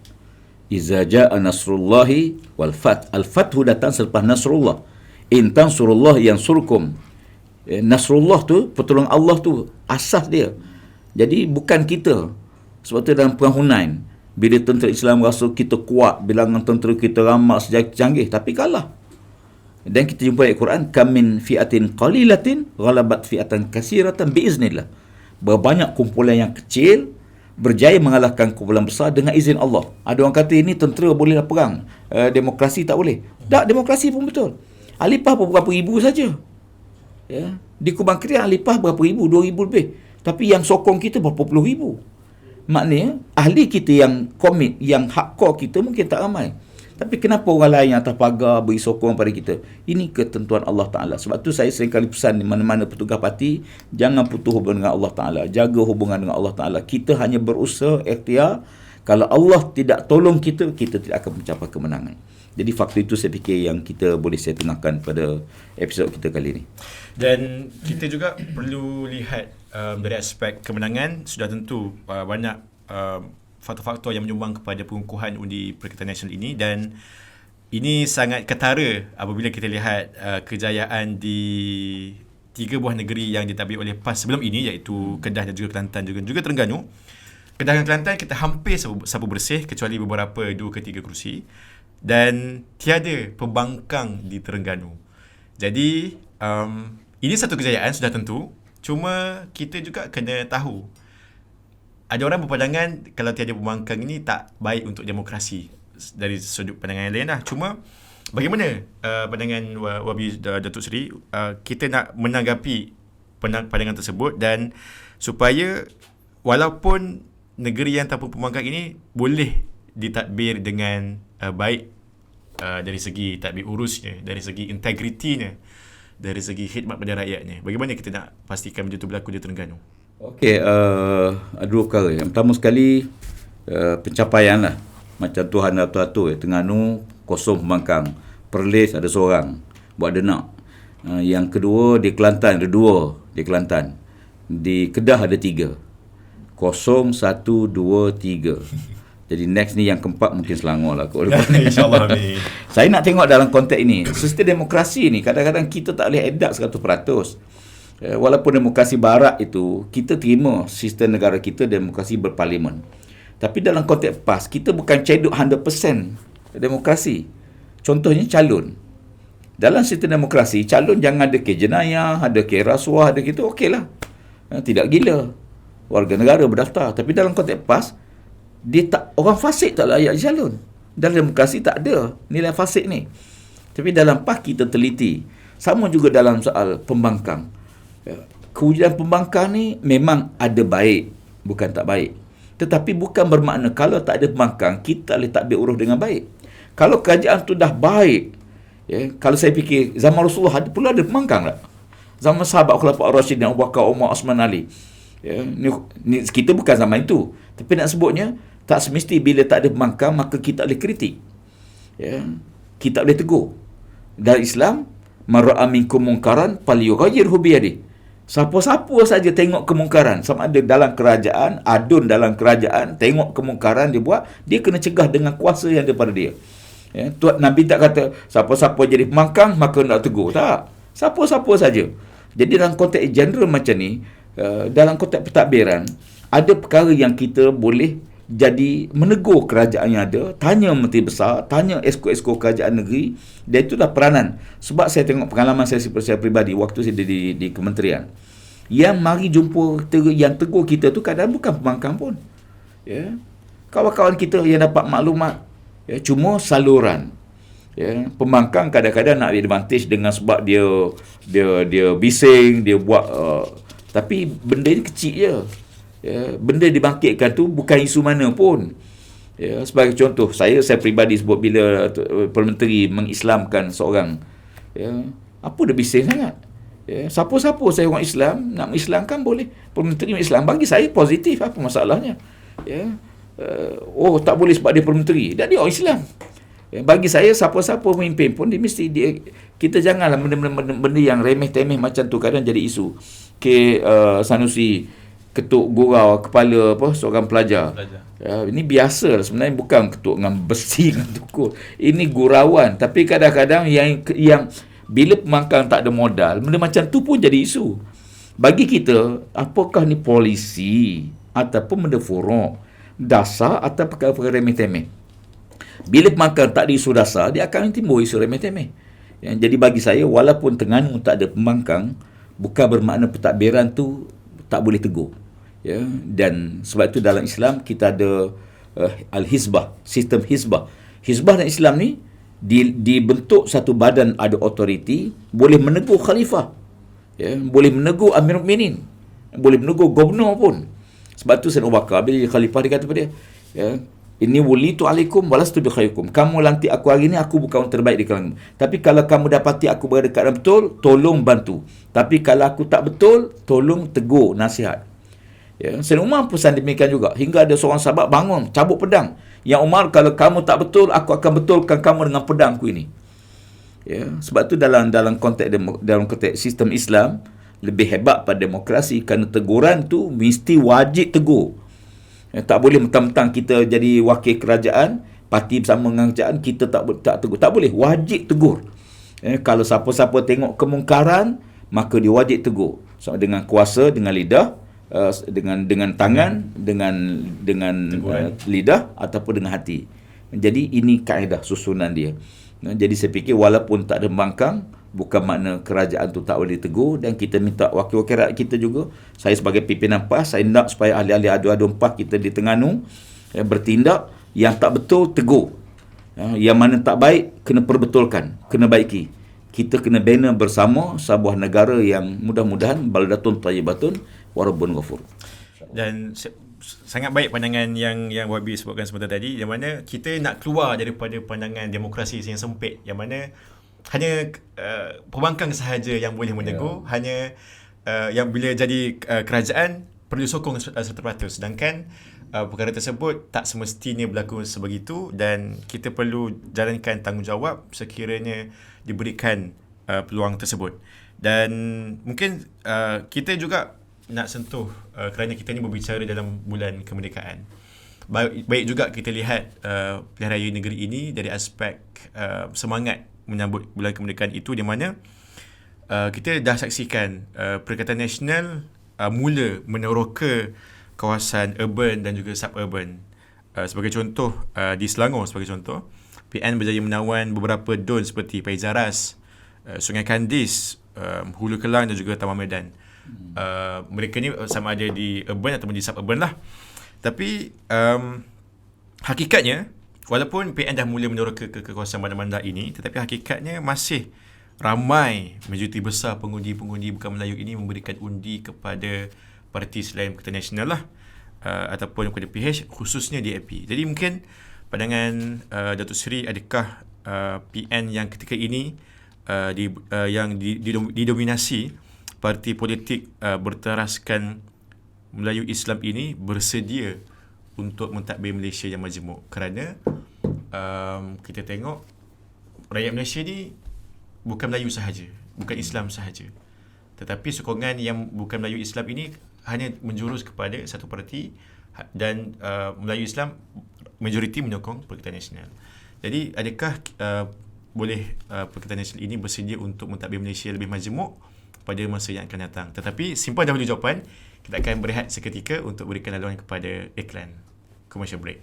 Iza jaa nasrullahi wal fath. Al-fathu datang selepas nasrullah. In tansurullah yansurkum. Nasrullah tu, pertolongan Allah tu asas dia. Jadi bukan kita. Sebab tu dalam perang Hunain, bila tentera Islam rasa kita kuat, bilangan tentera kita ramai canggih, tapi kalah. Dan kita jumpa ayat Quran, kam min fi'atin qalilatin ghalabat fi'atan katsiratan biiznillah. Berbanyak kumpulan yang kecil berjaya mengalahkan kumpulan besar dengan izin Allah. Ada orang kata ini tentera bolehlah perang, demokrasi tak boleh. Tak, demokrasi pun betul. Alipah berapa ribu saja. Di Kubang Keria Alipah berapa ribu, 2,000 lebih. Tapi yang sokong kita berapa puluh ribu. Maknanya ahli kita yang komit, yang hardcore kita mungkin tak ramai. Tapi kenapa orang lain yang atas pagar beri sokong pada kita? Ini ketentuan Allah Ta'ala. Sebab tu saya seringkali pesan di mana-mana petugas parti, jangan putus hubungan dengan Allah Ta'ala. Jaga hubungan dengan Allah Ta'ala. Kita hanya berusaha ikhtiar. Kalau Allah tidak tolong kita, kita tidak akan mencapai kemenangan. Jadi faktor itu saya fikir yang kita boleh saya tengahkan pada episod kita kali ini. Dan kita juga perlu lihat dari aspek kemenangan, sudah tentu banyak faktor-faktor yang menyumbang kepada pengukuhan undi Perikatan Nasional ini, dan ini sangat ketara apabila kita lihat kejayaan di 3 buah negeri yang ditadbir oleh PAS sebelum ini, iaitu Kedah dan juga Kelantan juga Terengganu. Kedah dan Kelantan kita hampir sapu bersih kecuali beberapa 2 ke 3 kerusi, dan tiada pembangkang di Terengganu. Jadi ini satu kejayaan sudah tentu, cuma kita juga kena tahu ada orang berpandangan kalau tiada pembangkang ini tak baik untuk demokrasi dari sudut pandangan yang lain lah. Cuma bagaimana pandangan Wabi Datuk Seri, kita nak menanggapi pandangan tersebut, dan supaya walaupun negeri yang tanpa pembangkang ini boleh ditadbir dengan baik dari segi tadbir urusnya, dari segi integritinya, dari segi khidmat pada rakyatnya, bagaimana kita nak pastikan benda itu berlaku di Terengganu? Okey, ada dua perkara. Yang pertama sekali, pencapaian lah. Macam Tuhan atur-atur, Terengganu kosong pembangkang, Perlis ada seorang buat denak. Yang kedua di Kelantan ada dua di Kelantan. Di Kedah ada 3. 0, 1, 2, 3. Jadi next ni yang keempat mungkin Selangor lah kot. InsyaAllah, amin. Saya nak tengok dalam konteks ini, sistem demokrasi ni kadang-kadang kita tak boleh adapt 100%. Walaupun demokrasi barat itu, kita terima sistem negara kita demokrasi berparlimen. Tapi dalam konteks PAS, kita bukan cedok 100% demokrasi. Contohnya calon. Dalam sistem demokrasi, calon jangan ada kes jenayah, ada kes rasuah, ada gitu, okeylah. Tidak gila. Warga negara berdaftar. Tapi dalam konteks PAS, dia tak, orang fasik tak layak calon. Dalam demokrasi tak ada nilai fasik ni. Tapi dalam PAS kita teliti. Sama juga dalam soal pembangkang. Kewujudan pembangkang ni memang ada baik, bukan tak baik. Tetapi bukan bermakna kalau tak ada pembangkang, kita boleh takbir urus dengan baik. Kalau kerajaan tu dah baik, kalau saya fikir zaman Rasulullah perlu ada pembangkang tak? Zaman sahabat Khulafaur Rasyidin, Abu Bakar, Umar, Osman, Ali. Ni kita bukan zaman itu. Tapi nak sebutnya, tak semesti bila tak ada pembangkang, maka kita boleh kritik. Kita boleh tegur. Dalam Islam, man ra'a minkum munkaran falyughayyirhu biyadihi. Siapa-siapa saja tengok kemungkaran, sama ada dalam kerajaan, adun dalam kerajaan, tengok kemungkaran dia buat, dia kena cegah dengan kuasa yang daripada dia. Tuan Nabi tak kata siapa-siapa jadi pembangkang maka nak tegur. Tak. Siapa-siapa saja. Jadi dalam konteks general macam ni, dalam konteks pentadbiran, ada perkara yang kita boleh jadi menegur kerajaan yang ada, tanya Menteri Besar, tanya esko-esko kerajaan negeri, dan itulah peranan. Sebab saya tengok pengalaman saya peribadi waktu saya di kementerian, yang mari jumpa yang tegur kita tu kadang bukan pembangkang pun. Kawan-kawan kita yang dapat maklumat, cuma saluran. Pembangkang kadang-kadang nak advantage dengan sebab dia bising, dia buat tapi benda ni kecil je. Benda dibangkitkan tu bukan isu mana pun. Sebagai contoh, saya peribadi sebut bila Perdana Menteri mengislamkan seorang, apa dah bising sangat. Siapa-siapa saya orang Islam nak mengislamkan boleh. Perdana Menteri mengislam, bagi saya positif, apa masalahnya? Tak boleh sebab dia Perdana Menteri dan dia orang Islam. Bagi saya siapa-siapa pemimpin pun kita janganlah benda yang remeh-temeh macam tu kadang jadi isu. Sanusi ketuk gurau kepala seorang pelajar. Ini biasa sebenarnya, bukan ketuk dengan besi dengan tukul. Ini gurauan, tapi kadang-kadang yang bila pembangkang tak ada modal, benda macam tu pun jadi isu. Bagi kita, apakah ni polisi ataupun benda furuk, dasar atau perkara-perkara remeh-temeh. Bila pembangkang tak ada isu dasar, dia akan timbul isu remeh-temeh. Jadi bagi saya, walaupun Terengganu tak ada pembangkang, bukan bermakna pentadbiran tu tak boleh tegur. Dan sebab itu dalam Islam kita ada Al-Hizbah, sistem Hizbah. Hizbah dan Islam ni dibentuk satu badan, ada autoriti, boleh menegur khalifah, boleh menegur Amir Mukminin, boleh menegur gubernur pun. Sebab tu Sayyidina Abu Bakar bila jadi khalifah dia kata pada dia, ini wulitu alaikum walastu bi khairukum. Kamu lantik aku hari ni, aku bukan orang terbaik di kalangan. Tapi kalau kamu dapati aku berada dekat dalam betul, tolong bantu. Tapi kalau aku tak betul, tolong tegur, nasihat. Sayyidina Umar pesan demikian juga. Hingga ada seorang sahabat bangun, cabut pedang. Yang Umar, kalau kamu tak betul, aku akan betulkan kamu dengan pedangku ini. Sebab tu dalam konteks sistem Islam, lebih hebat pada demokrasi kerana teguran tu mesti wajib tegur. Tak boleh mentang-mentang kita jadi wakil kerajaan, parti bersama dengan kerajaan, kita tak tegur. Tak boleh, wajib tegur. Kalau siapa-siapa tengok kemungkaran, maka dia wajib tegur. So, dengan kuasa, dengan lidah, dengan tangan, dengan lidah ataupun dengan hati. Jadi ini kaedah susunan dia. Jadi saya fikir walaupun tak ada pembangkang, bukan makna kerajaan tu tak boleh tegur, dan kita minta wakil-wakil rakyat kita juga. Saya sebagai pimpinan PAS, saya nak supaya ahli-ahli adu-adu PAS kita di Terengganu bertindak, yang tak betul tegur, yang mana tak baik kena perbetulkan, kena baiki. Kita kena bina bersama sebuah negara yang mudah-mudahan baldatun thayyibatun wa rabbun ghafur. Dan sangat baik pandangan yang Wabi sebutkan sebentar tadi, yang mana kita nak keluar daripada pandangan demokrasi yang sempit, yang mana hanya pembangkang sahaja yang boleh menegur, hanya yang bila jadi kerajaan perlu sokong 100%. Sedangkan perkara tersebut tak semestinya berlaku sebegitu, dan kita perlu jalankan tanggungjawab sekiranya diberikan peluang tersebut. Dan mungkin kita juga nak sentuh kerana kita ni berbicara dalam bulan kemerdekaan. Baik juga kita lihat pilihan raya negeri ini dari aspek semangat menyambut bulan kemerdekaan itu, di mana kita dah saksikan Perikatan Nasional mula meneroka kawasan urban dan juga suburban. Sebagai contoh, di Selangor sebagai contoh, PN berjaya menawan beberapa don seperti Paizaras, Sungai Kandis, Hulu Kelang dan juga Taman Medan. Mereka ni sama ada di urban ataupun di suburban lah. Tapi hakikatnya, walaupun PN dah mula meneroka ke kawasan bandar-bandar ini, tetapi hakikatnya masih ramai majoriti besar pengundi-pengundi bukan Melayu ini memberikan undi kepada parti selain Perikatan Nasional lah, ataupun kepada PH, khususnya DAP. Jadi mungkin pandangan Datuk Seri, adakah PN yang ketika ini yang didominasi parti politik berteraskan Melayu Islam ini bersedia untuk mentadbir Malaysia yang majmuk? Kerana kita tengok rakyat Malaysia ni bukan Melayu sahaja, bukan Islam sahaja, tetapi sokongan yang bukan Melayu Islam ini hanya menjurus kepada satu parti, dan Melayu Islam majoriti menyokong Perikatan Nasional. Jadi adakah boleh Perikatan Nasional ini bersedia untuk mentadbir Malaysia lebih majmuk pada masa yang akan datang? Tetapi simpan dahulu jawapan. Kita akan berehat seketika untuk berikan laluan kepada iklan commercial break.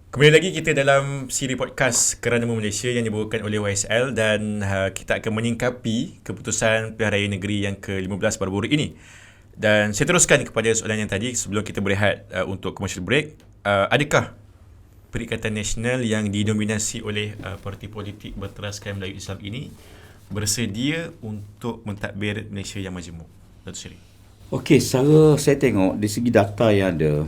Kembali lagi kita dalam siri podcast Kerana Malaysia yang dibawakan oleh YSL, dan kita akan menyingkapi keputusan pilihan raya negeri yang ke-15 baru-baru ini. Dan saya teruskan kepada soalan yang tadi sebelum kita berehat untuk commercial break. Adakah Perikatan Nasional yang didominasi oleh parti politik berteraskan Melayu Islam ini bersedia untuk mentadbir Malaysia yang majmuk? Datuk Seri. Okey, secara saya tengok dari segi data yang ada,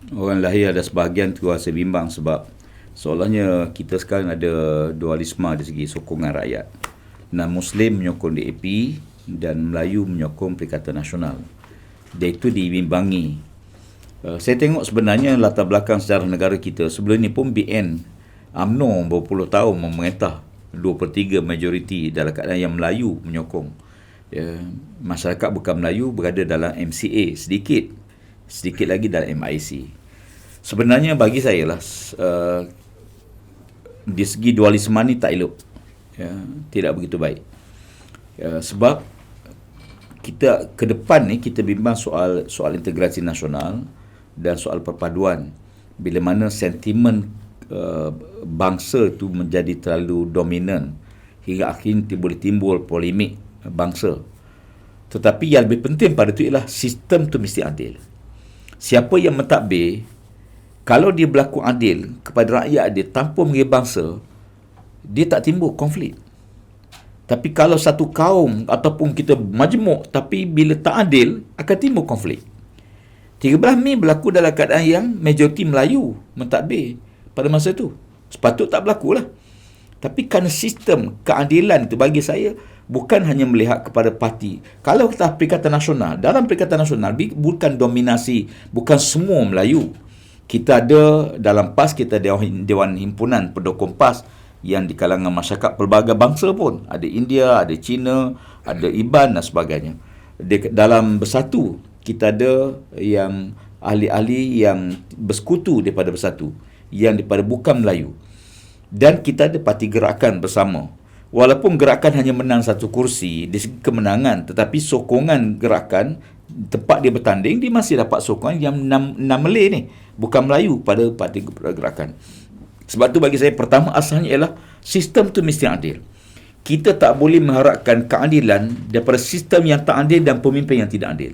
orang lahir ada sebahagian tu rasa bimbang sebab seolahnya kita sekarang ada dualisme dari segi sokongan rakyat. Non-Muslim menyokong DAP dan Melayu menyokong Perikatan Nasional. Dan itu dibimbangi. Saya tengok sebenarnya latar belakang sejarah negara kita sebelum ni pun BN UMNO berpuluh tahun memerintah, 2/3 majoriti dalam keadaan yang Melayu menyokong. Masyarakat bukan Melayu berada dalam MCA, sedikit lagi dalam MIC. Sebenarnya bagi saya lah, di segi dualisme ni tak elok, tidak begitu baik. Sebab kita ke depan ni kita bimbang soal integrasi nasional dan soal perpaduan. Bila mana sentimen bangsa tu menjadi terlalu dominan hingga akhirnya boleh timbul polemik bangsa. Tetapi yang lebih penting pada itu ialah sistem tu mesti adil. Siapa yang mentadbir, kalau dia berlaku adil kepada rakyat dia tanpa mengira bangsa, dia tak timbul konflik. Tapi kalau satu kaum ataupun kita majmuk tapi bila tak adil, akan timbul konflik. 13 Mei berlaku dalam keadaan yang majoriti Melayu mentadbir pada masa itu. Sepatut tak berlaku lah. Tapi kerana sistem keadilan itu bagi saya bukan hanya melihat kepada parti. Kalau kita Perikatan Nasional, dalam Perikatan Nasional bukan dominasi, bukan semua Melayu. Kita ada dalam PAS, kita ada Dewan Himpunan Pendukung PAS yang di kalangan masyarakat pelbagai bangsa pun. Ada India, ada Cina, ada Iban dan sebagainya. Dalam Bersatu, kita ada yang ahli-ahli yang bersekutu daripada Bersatu, yang daripada bukan Melayu. Dan kita ada parti gerakan bersama. Walaupun gerakan hanya menang satu kursi di segi kemenangan, tetapi sokongan gerakan tempat dia bertanding, dia masih dapat sokongan yang 6 Malay ni, bukan Melayu pada parti pergerakan. Sebab tu bagi saya, pertama asalnya ialah sistem tu mesti adil. Kita tak boleh mengharapkan keadilan daripada sistem yang tak adil dan pemimpin yang tidak adil.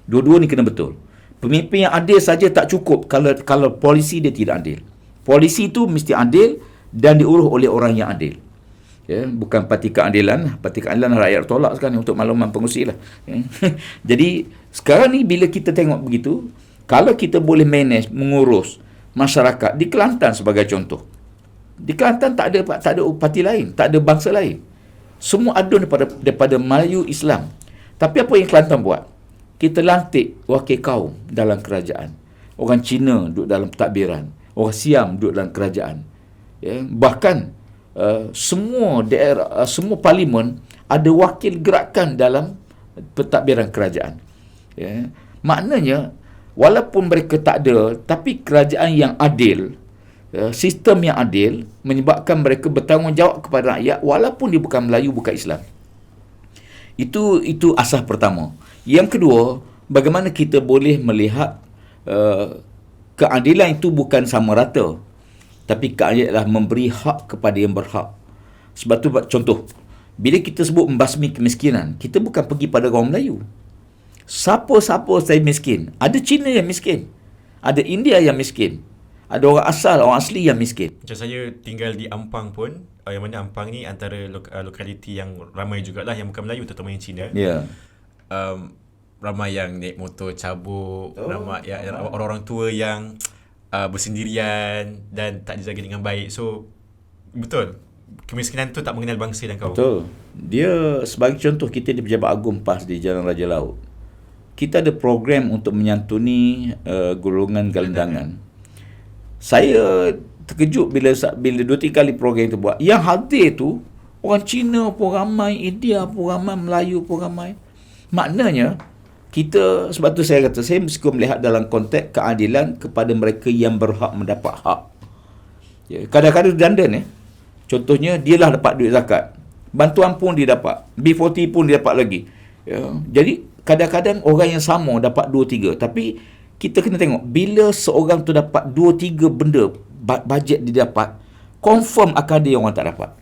Dua-dua ni kena betul. Pemimpin yang adil saja tak cukup kalau polisi dia tidak adil. Polisi tu mesti adil dan diurus oleh orang yang adil. Ya, bukan parti keadilan. Parti keadilan rakyat tolak sekarang untuk makluman pengurusi lah. Ya. Jadi sekarang ni bila kita tengok begitu, kalau kita boleh manage, mengurus masyarakat di Kelantan sebagai contoh. Di Kelantan tak ada parti lain, tak ada bangsa lain. Semua adun daripada Melayu Islam. Tapi apa yang Kelantan buat? Kita lantik wakil kaum dalam kerajaan. Orang Cina duduk dalam pentadbiran. Orang Siam duduk dalam kerajaan. Ya, bahkan semua daerah, semua parlimen ada wakil gerakan dalam pentadbiran kerajaan. Ya, maknanya walaupun mereka tak ada, tapi kerajaan yang adil, sistem yang adil menyebabkan mereka bertanggungjawab kepada rakyat walaupun dia bukan Melayu, bukan Islam. Itu asas pertama. Yang kedua, bagaimana kita boleh melihat keadilan itu bukan sama rata, tapi keadilan adalah memberi hak kepada yang berhak. Sebab tu contoh, bila kita sebut membasmi kemiskinan, kita bukan pergi pada orang Melayu. Siapa-siapa saya miskin? Ada Cina yang miskin, ada India yang miskin, ada orang asli yang miskin. Macam saya tinggal di Ampang pun, yang mana Ampang ni antara lokaliti yang ramai jugalah yang bukan Melayu, terutama yang Cina. Ya. Ramai yang naik motor cabuk, ramai yang orang-orang tua yang bersendirian dan tak dijaga dengan baik. So betul, kemiskinan tu tak mengenal bangsa dan kaum. Betul. Dia sebagai contoh, kita di Pejabat Agung PAS di Jalan Raja Laut, kita ada program untuk menyantuni golongan gelandangan. Saya terkejut bila 2-3 kali program itu buat. Yang hadir tu orang Cina pun ramai, India pun ramai, Melayu pun ramai. Maknanya kita, sebab tu saya kata, saya mesti melihat dalam konteks keadilan kepada mereka yang berhak mendapat hak. Ya, kadang-kadang dandan contohnya, dia lah dapat duit zakat, bantuan pun dia dapat, B40 pun dia dapat lagi. Ya, jadi kadang-kadang orang yang sama dapat 2-3, tapi kita kena tengok, bila seorang tu dapat 2-3 benda bajet dia dapat, confirm akan ada orang tak dapat.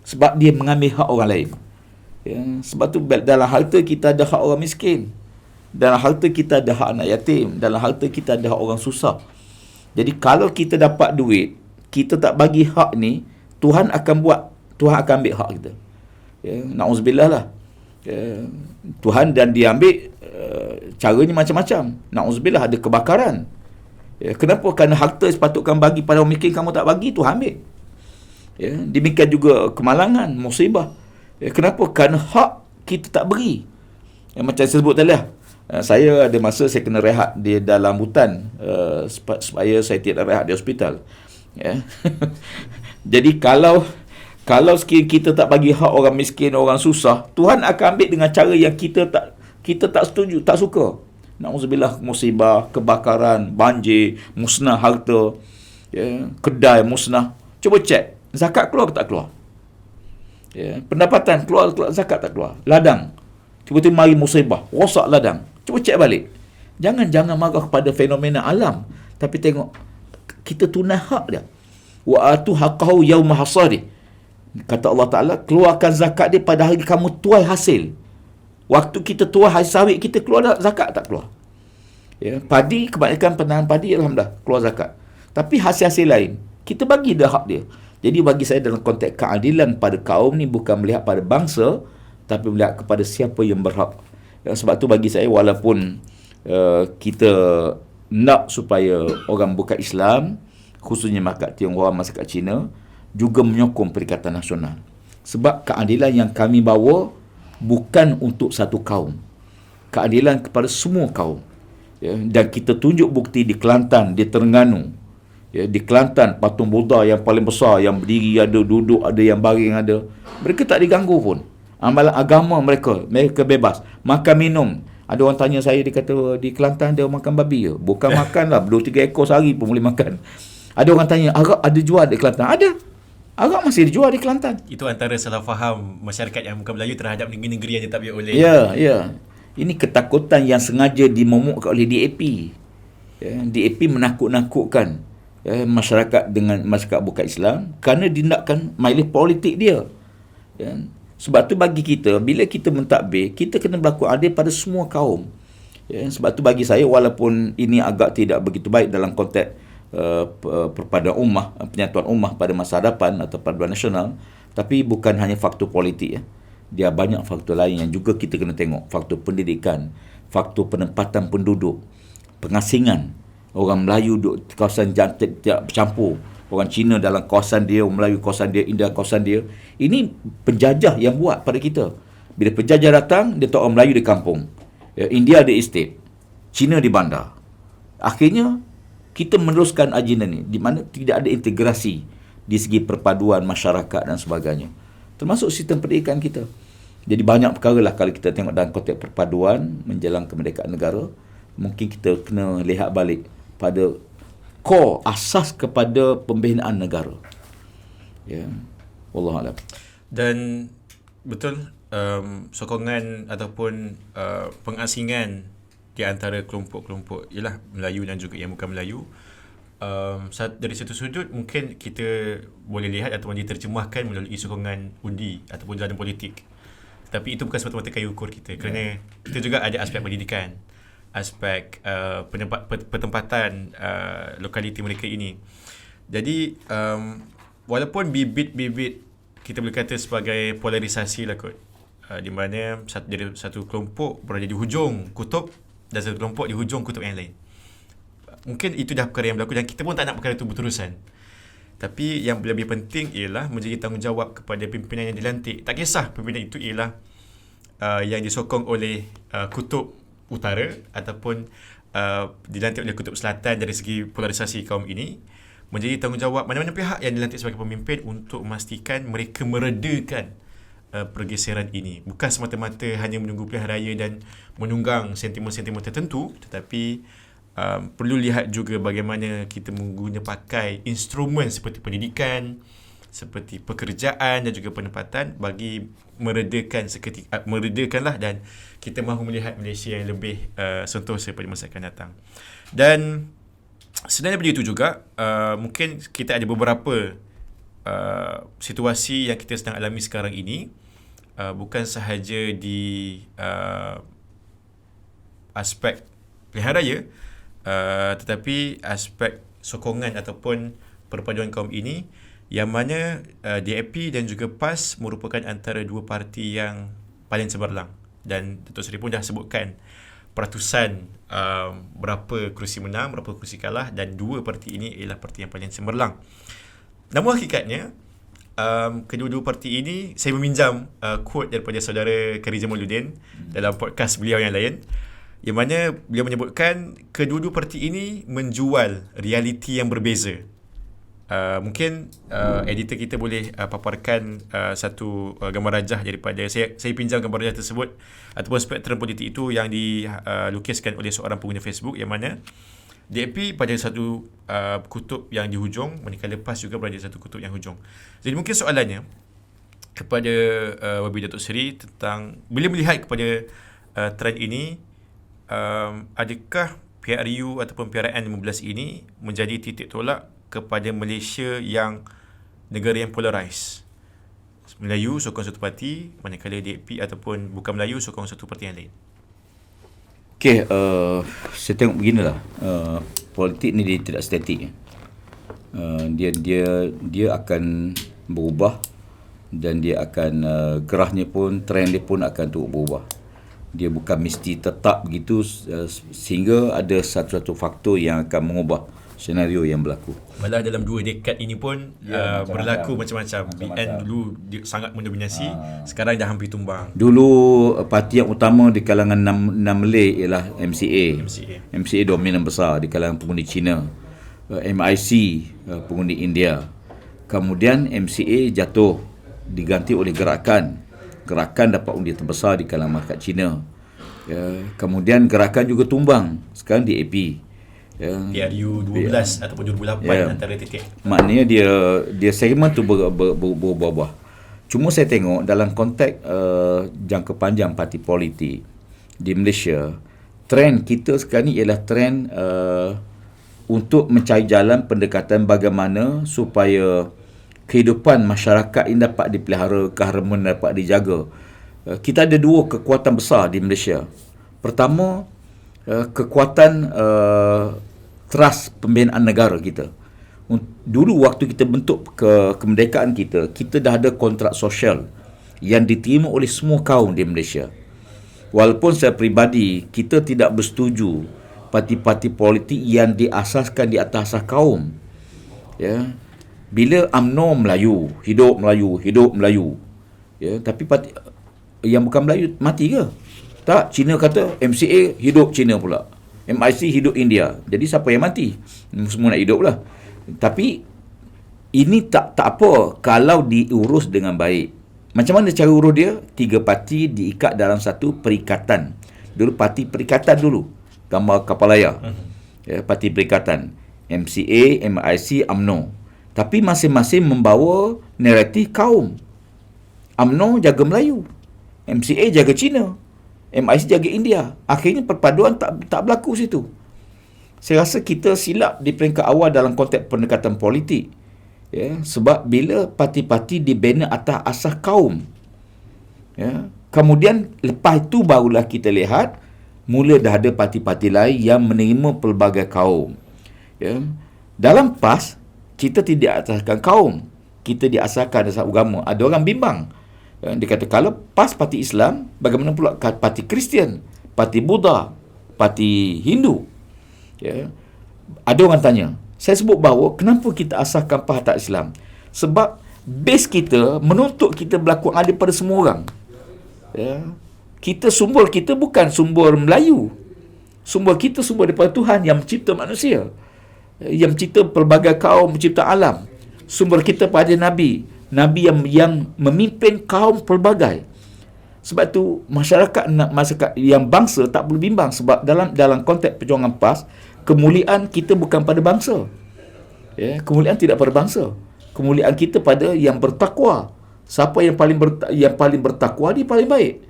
Sebab dia mengambil hak orang lain. Ya, sebab tu dalam harta kita ada hak orang miskin, dalam harta kita ada hak anak yatim, dalam harta kita ada hak orang susah. Jadi kalau kita dapat duit, kita tak bagi hak ni, Tuhan akan ambil hak kita. Ya, na'udzubillah lah. Ya, Tuhan dan dia ambil caranya macam-macam. Na'udzubillah, ada kebakaran. Ya, kenapa? Kerana harta sepatutkan bagi pada orang miskin, kamu tak bagi, Tuhan ambil. Ya, demikian juga kemalangan, musibah. Ya, kenapa? Kerana hak kita tak beri. Ya, macam saya sebut tadi lah, saya ada masa saya kena rehat di dalam hutan supaya saya tidak rehat di hospital. Ya. Jadi kalau kita tak bagi hak orang miskin, orang susah, Tuhan akan ambil dengan cara yang kita tak setuju, tak suka. Na'udzubillah, musibah, kebakaran, banjir, musnah harta, ya, kedai musnah. Cuba cek, zakat keluar ke tak keluar? Ya, pendapatan keluar zakat tak keluar? Ladang, tiba-tiba mari musibah, rosak ladang. Cuba cek balik. Jangan marah kepada fenomena alam, tapi tengok kita tunai hak dia. Wa atu haqqahu yauma hasadi. Kata Allah Ta'ala, keluarkan zakat dia pada hari kamu tuai hasil. Waktu kita tuai hasil sawit, kita keluar zakat tak keluar. Ya, padi, kebanyakan penahan padi, alhamdulillah, keluar zakat. Tapi hasil-hasil lain, kita bagi dah hak dia. Jadi bagi saya dalam konteks keadilan pada kaum ni, bukan melihat pada bangsa, tapi melihat kepada siapa yang berhak. Ya, sebab tu bagi saya, walaupun kita nak supaya orang bukan Islam, khususnya masyarakat Tionghoa, masyarakat Cina, juga menyokong Perikatan Nasional. Sebab keadilan yang kami bawa bukan untuk satu kaum. Keadilan kepada semua kaum. Ya, dan kita tunjuk bukti di Kelantan, di Terengganu. Ya, di Kelantan, patung Buddha yang paling besar, yang berdiri ada, duduk ada, yang baring ada. Mereka tak diganggu pun. Amalan agama mereka bebas. Makan minum. Ada orang tanya saya, dia kata, di Kelantan dia makan babi ke? Bukan makan lah, 2-3 ekor sehari pun boleh makan. Ada orang tanya, arak ada jual di Kelantan? Ada. Arak masih dijual di Kelantan. Itu antara salah faham masyarakat yang bukan Melayu terhadap negeri-negeri yang ditabir oleh. Ya. Ini ketakutan yang sengaja dimomokkan oleh DAP. DAP menakut-nakutkan masyarakat dengan masyarakat bukan Islam kerana tindakan majlis politik dia. Sebab tu bagi kita, bila kita mentadbir, kita kena berlaku adil pada semua kaum. Sebab tu bagi saya, walaupun ini agak tidak begitu baik dalam konteks perpaduan ummah, penyatuan ummah pada masa hadapan atau perpaduan nasional, tapi bukan hanya faktor politik. Dia banyak faktor lain yang juga kita kena tengok. Faktor pendidikan, faktor penempatan penduduk, pengasingan. Orang Melayu duduk di kawasan tidak bercampur. Orang Cina dalam kawasan dia, orang Melayu kawasan dia, India kawasan dia. Ini penjajah yang buat pada kita. Bila penjajah datang, dia tahu orang Melayu di kampung. India di estate. Cina di bandar. Akhirnya, kita meneruskan agenda ni, di mana tidak ada integrasi di segi perpaduan masyarakat dan sebagainya. Termasuk sistem pendidikan kita. Jadi banyak perkara lah kalau kita tengok dalam konteks perpaduan menjelang kemerdekaan negara, mungkin kita kena lihat balik pada core, asas kepada pembinaan negara. Wallahualam. Dan betul, sokongan ataupun pengasingan di antara kelompok-kelompok ialah Melayu dan juga yang bukan Melayu. Dari satu sudut mungkin kita boleh lihat ataupun diterjemahkan melalui sokongan undi ataupun jalanan politik. Tapi itu bukan semata-mata kayu ukur kita, kerana kita juga ada aspek pendidikan, aspek pertempatan lokaliti mereka ini. Jadi walaupun bibit-bibit kita boleh kata sebagai polarisasi lah kot, di mana satu kelompok berada di hujung kutub dan satu kelompok di hujung kutub yang lain. Mungkin itu dah perkara yang berlaku dan kita pun tak nak perkara itu berterusan. Tapi yang lebih penting ialah menjadi tanggungjawab kepada pimpinan yang dilantik. Tak kisah pimpinan itu ialah yang disokong oleh kutub utara ataupun dilantik oleh kutub selatan. Dari segi polarisasi kaum ini, menjadi tanggungjawab mana-mana pihak yang dilantik sebagai pemimpin untuk memastikan mereka meredakan pergeseran ini. Bukan semata-mata hanya menunggu pilihan raya dan menunggang sentimen-sentimen tertentu, tetapi perlu lihat juga bagaimana kita menggunakan pakai instrumen seperti pendidikan, seperti pekerjaan dan juga penempatan bagi meredakanlah dan kita mahu melihat Malaysia yang lebih sentosa pada masa akan datang. Dan sebenarnya begitu juga, mungkin kita ada beberapa situasi yang kita sedang alami sekarang ini, bukan sahaja di aspek pilihan raya, tetapi aspek sokongan ataupun perpaduan kaum ini, yang mana DAP dan juga PAS merupakan antara dua parti yang paling cemerlang. Dan Datuk Seri pun dah sebutkan peratusan berapa kerusi menang, berapa kerusi kalah, dan dua parti ini ialah parti yang paling cemerlang. Namun hakikatnya, kedua-dua parti ini, saya meminjam quote daripada saudara Khairi Jamaluddin dalam podcast beliau yang lain, yang mana beliau menyebutkan kedua-dua parti ini menjual realiti yang berbeza. Mungkin editor kita boleh paparkan satu gambar rajah daripada saya pinjam gambar rajah tersebut ataupun spektrum politik itu yang dilukiskan oleh seorang pengguna Facebook, yang mana DAP pada satu kutub yang di hujung, manakala PAS juga berada di satu kutub yang hujung. Jadi mungkin soalannya kepada Wabi Datuk Seri tentang bila melihat kepada trend ini, adakah PRU ataupun PRN 15 ini menjadi titik tolak kepada Malaysia yang negara yang polarise? Melayu sokong satu parti, manakala DAP ataupun bukan Melayu sokong satu parti yang lain. Okey, saya tengok beginilah, politik ni dia tidak statik. Dia akan berubah dan dia akan gerahnya pun, trend dia pun akan terus berubah. Dia bukan mesti tetap begitu, sehingga ada satu-satu faktor yang akan mengubah senario yang berlaku. Malah dalam 2 dekad ini pun berlaku macam-macam. BN dulu sangat mendominasi, sekarang dah hampir tumbang. Dulu parti yang utama di kalangan 6 Malay ialah MCA. MCA dominan besar di kalangan pengundi Cina. MIC pengundi India. Kemudian MCA jatuh, diganti oleh Gerakan. Gerakan dapat undi terbesar di kalangan masyarakat Cina. Kemudian Gerakan juga tumbang. Sekarang DAP. PRU 12 ataupun 2008 antara titik. Maknanya dia segmen tu berubah-ubah. Cuma saya tengok dalam konteks jangka panjang parti politik, di Malaysia, trend kita sekarang ni ialah trend untuk mencari jalan pendekatan bagaimana supaya kehidupan masyarakat ini dapat dipelihara, keharmonian dapat dijaga. Kita ada dua kekuatan besar di Malaysia. Pertama, kekuatan trust pembinaan negara kita. Dulu waktu kita bentuk kemerdekaan kita dah ada kontrak sosial yang diterima oleh semua kaum di Malaysia. Walaupun saya peribadi, kita tidak bersetuju parti-parti politik yang diasaskan di atas asas kaum. Ya. Bila UMNO Melayu, hidup Melayu, hidup Melayu. Ya, tapi parti yang bukan Melayu mati ke? Tak, Cina kata MCA hidup Cina pula. MIC hidup India. Jadi siapa yang mati? Semua nak hidup lah. Tapi ini tak apa kalau diurus dengan baik. Macam mana cara urus dia? 3 parti diikat dalam satu perikatan. Dulu parti perikatan dulu. Gambar kapal layar. Ya, parti perikatan. MCA, MIC, UMNO. Tapi masing-masing membawa naratif kaum. UMNO jaga Melayu. MCA jaga Cina. MIC jaga India. Akhirnya perpaduan tak berlaku situ. Saya rasa kita silap di peringkat awal dalam konteks pendekatan politik. Ya, sebab bila parti-parti dibina atas asas kaum. Ya, kemudian lepas itu barulah kita lihat mula dah ada parti-parti lain yang menerima pelbagai kaum. Ya, dalam PAS kita tidak asaskan kaum. Kita diasaskan asas agama. Ada orang bimbang. Ya, dia kata kalau PAS parti Islam, bagaimana pula parti Kristian, parti Buddha, parti Hindu? Ya. Ada orang tanya, saya sebut bahawa kenapa kita asaskan PAS tak Islam? Sebab base kita menuntut kita berlaku adil pada semua orang. Ya. Sumber kita bukan sumber Melayu. Sumber kita sumber daripada Tuhan yang mencipta manusia. Yang mencipta pelbagai kaum, mencipta alam. Sumber kita pada Nabi. Nabi yang memimpin kaum pelbagai. Sebab tu masyarakat yang bangsa tak perlu bimbang, sebab dalam konteks perjuangan PAS, kemuliaan kita bukan pada bangsa. Ya, kemuliaan tidak pada bangsa. Kemuliaan kita pada yang bertakwa. Siapa yang paling bertakwa, dia paling baik.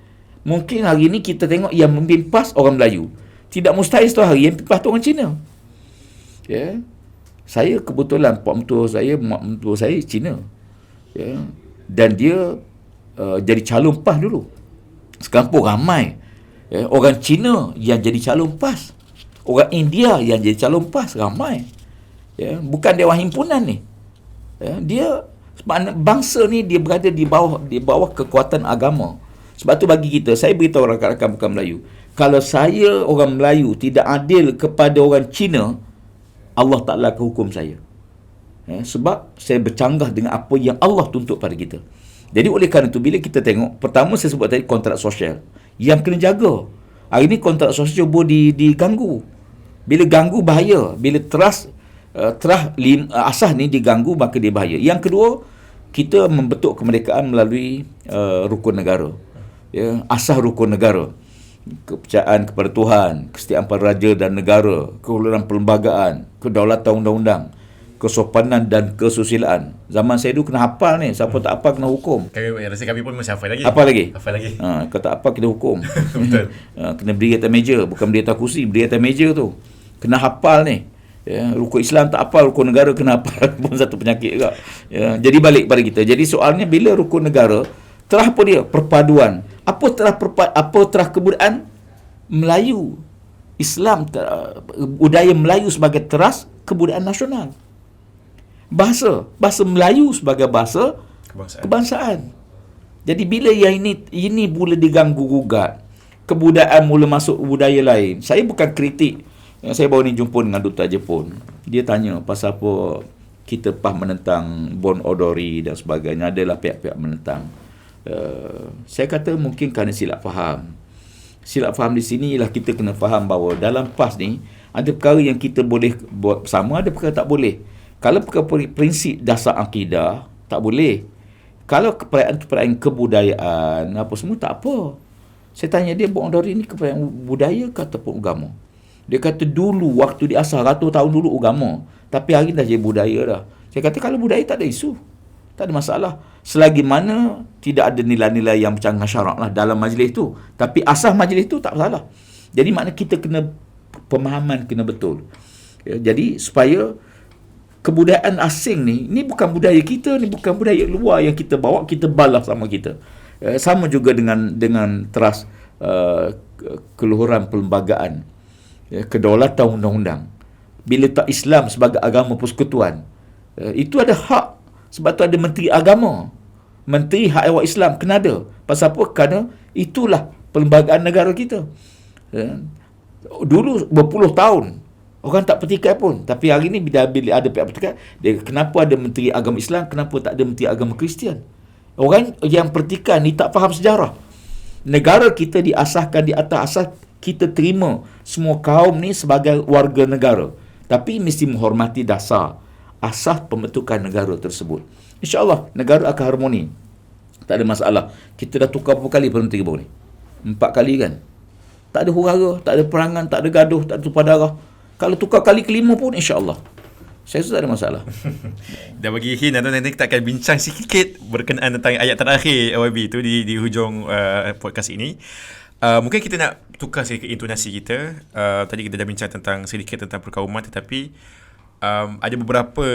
Mungkin hari ini kita tengok yang memimpin PAS orang Melayu. Tidak mustahil satu hari yang memimpin PAS orang Cina. Ya. Saya kebetulan mak mentua saya Cina. Ya. Dan dia jadi calon PAS dulu. Sekarang pun ramai orang Cina yang jadi calon PAS. Orang India yang jadi calon PAS ramai. Ya, bukan Dewan Himpunan ni. Ya, dia bangsa ni dia berada di bawah kekuatan agama. Sebab tu bagi kita, saya beritahu rakan-rakan bukan Melayu, kalau saya orang Melayu tidak adil kepada orang Cina, Allah Ta'ala akan hukum saya. Ya, sebab saya bercanggah dengan apa yang Allah tuntut pada kita. Jadi oleh kerana itu, bila kita tengok, pertama saya sebut tadi kontrak sosial yang kena jaga. Hari ini kontrak sosial cuba diganggu. Bila ganggu bahaya. Bila trust asas ni diganggu, maka dia bahaya. Yang kedua, kita membentuk kemerdekaan melalui rukun negara. Ya, asas rukun negara. Kepercayaan kepada Tuhan, kesetiaan pada raja dan negara, keuluran perlembagaan, kedaulatan undang-undang, kesopanan dan kesusilaan. Zaman saya dulu kena hafal ni. Siapa tak hafal kena hukum. Rasa kami pun masih hafal lagi. Hafal lagi? Hafal lagi. Kalau tak hafal kena hukum. Betul. Kena berdiri atas meja. Bukan berdiri atas kursi, berdiri atas meja tu. Kena hafal ni. Ya, rukun Islam tak hafal, rukun negara kena hafal. Pun satu penyakit juga. Ya, jadi balik pada kita. Jadi soalnya bila rukun negara, terah apa dia? Perpaduan. Apa terah kebudayaan Melayu? Islam, budaya Melayu sebagai teras kebudayaan nasional. Bahasa Melayu sebagai bahasa kebangsaan. Jadi bila yang ini mula diganggu gugat, kebudayaan mula masuk budaya lain. Saya bukan kritik. Saya baru ni jumpa dengan Duta Jepun. Dia tanya pasal apa kita PAS menentang Bon Odori dan sebagainya. Adalah pihak-pihak menentang. Saya kata mungkin kerana silap faham. Silap faham di sini ialah kita kena faham bahawa dalam PAS ni ada perkara yang kita boleh buat bersama, ada perkara tak boleh. Kalau perkara prinsip dasar akidah, tak boleh. Kalau keperayaan kebudayaan, apa semua, tak apa. Saya tanya dia, Bon Odori ni keperayaan budaya ke ataupun agama? Dia kata dulu, waktu di asal, ratus tahun dulu agama. Tapi hari dah jadi budaya dah. Saya kata kalau budaya tak ada isu. Tak ada masalah. selagi mana tidak ada nilai-nilai yang bercanggah syarak lah dalam majlis tu. Tapi asas majlis tu tak salah. Jadi makna kita kena pemahaman kena betul. Jadi supaya kebudayaan asing ni bukan budaya kita, ni bukan budaya luar yang kita bawa, kita balas sama kita. Sama juga dengan teras keluhuran perlembagaan, kedaulatan undang-undang. Bila tak Islam sebagai agama persekutuan, itu ada hak. Sebab tu ada Menteri Agama, Menteri Hak Ehwal Islam kena ada. Pasal apa? Kerana itulah perlembagaan negara kita. Dulu berpuluh tahun orang tak petikai pun, tapi hari ni bila ada pihak petikai, kenapa ada Menteri Agama Islam, kenapa tak ada Menteri Agama Kristian? Orang yang petikai ni tak faham sejarah. Negara kita diasaskan di atas asas kita terima semua kaum ni sebagai warga negara, tapi mesti menghormati dasar asas pembentukan negara tersebut. InsyaAllah negara akan harmoni. Tak ada masalah. Kita dah tukar berapa kali Perdana Menteri baru ni? 4 kali kan? Tak ada huru-hara, tak ada perangan, tak ada gaduh, tak ada tumpah darah. Kalau tukar kali kelima pun insyaAllah saya rasa tak ada masalah. Dah bagi hint, nanti kita akan bincang sikit berkenaan tentang ayat terakhir YB tu di hujung podcast ini. Mungkin kita nak tukar sedikit intonasi kita. Tadi kita dah bincang sedikit tentang perkauman, tetapi ada beberapa